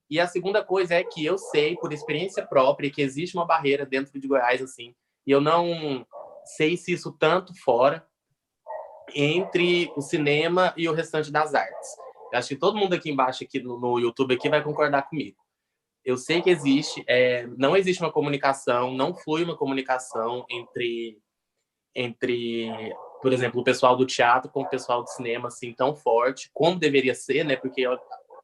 Speaker 4: E a segunda coisa é que eu sei, por experiência própria, que existe uma barreira dentro de Goiás, assim, e eu não sei se isso tanto fora, entre o cinema e o restante das artes. Eu acho que todo mundo aqui embaixo, aqui no YouTube, aqui vai concordar comigo. Eu sei que existe, não existe uma comunicação, não flui uma comunicação entre, por exemplo, o pessoal do teatro com o pessoal do cinema assim tão forte como deveria ser, né? Porque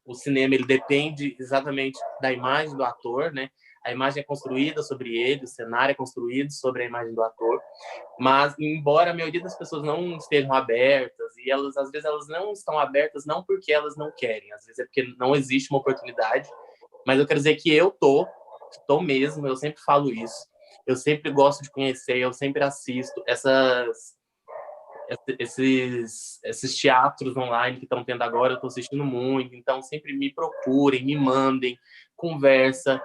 Speaker 4: o cinema ele depende exatamente da imagem do ator, né? A imagem é construída sobre ele, o cenário é construído sobre a imagem do ator. Mas embora a maioria das pessoas não estejam abertas e elas às vezes elas não estão abertas não porque elas não querem, às vezes é porque não existe uma oportunidade. Mas eu quero dizer que eu tô mesmo, eu sempre falo isso. Eu sempre gosto de conhecer, eu sempre assisto esses teatros online que estão tendo agora, eu tô assistindo muito. Então, sempre me procurem, me mandem, conversa.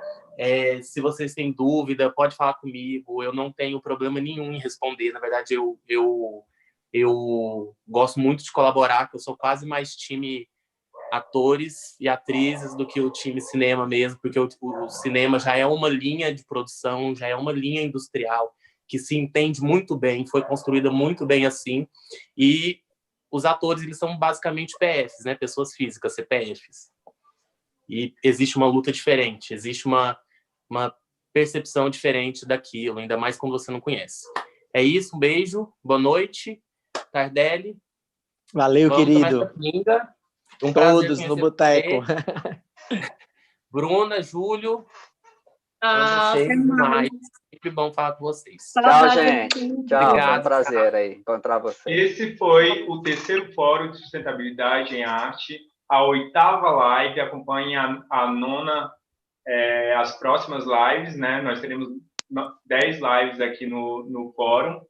Speaker 4: Se vocês têm dúvida, pode falar comigo. Eu não tenho problema nenhum em responder. Na verdade, eu gosto muito de colaborar, que eu sou quase mais time atores e atrizes do que o time cinema mesmo, porque o cinema já é uma linha de produção, já é uma linha industrial que se entende muito bem, foi construída muito bem assim, e os atores eles são basicamente PFs, né, pessoas físicas, CPFs. E existe uma luta diferente, existe uma percepção diferente daquilo, ainda mais quando você não conhece. É isso, um beijo, boa noite, Tardelli.
Speaker 2: Valeu, querido.
Speaker 4: Um
Speaker 2: todos no boteco.
Speaker 4: Bruna, Júlio, amo vocês demais. Sempre bom falar com vocês.
Speaker 3: Tchau, gente. Tchau,
Speaker 4: obrigado,
Speaker 3: foi um prazer aí encontrar vocês.
Speaker 1: Esse foi o terceiro Fórum de Sustentabilidade em Arte, a 8ª live. Acompanhe a 9ª, as próximas lives, né? Nós teremos 10 lives aqui no fórum.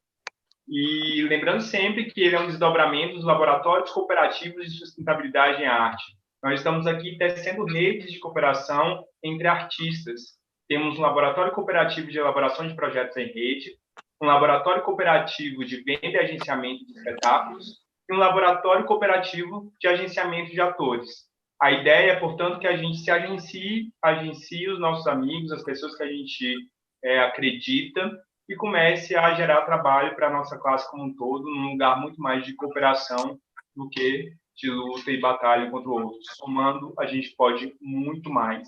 Speaker 1: E lembrando sempre que ele é um desdobramento dos laboratórios cooperativos de sustentabilidade em arte. Nós estamos aqui tecendo redes de cooperação entre artistas. Temos um laboratório cooperativo de elaboração de projetos em rede, um laboratório cooperativo de venda e agenciamento de espetáculos e um laboratório cooperativo de agenciamento de atores. A ideia é, portanto, que a gente se agencie os nossos amigos, as pessoas que a gente acredita, e comece a gerar trabalho para a nossa classe como um todo, num lugar muito mais de cooperação do que de luta e batalha contra o outro. Somando, a gente pode muito mais.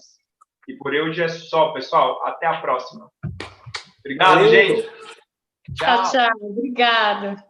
Speaker 1: E por hoje é só, pessoal. Até a próxima. Obrigado, gente.
Speaker 5: Tchau, tchau. Obrigada.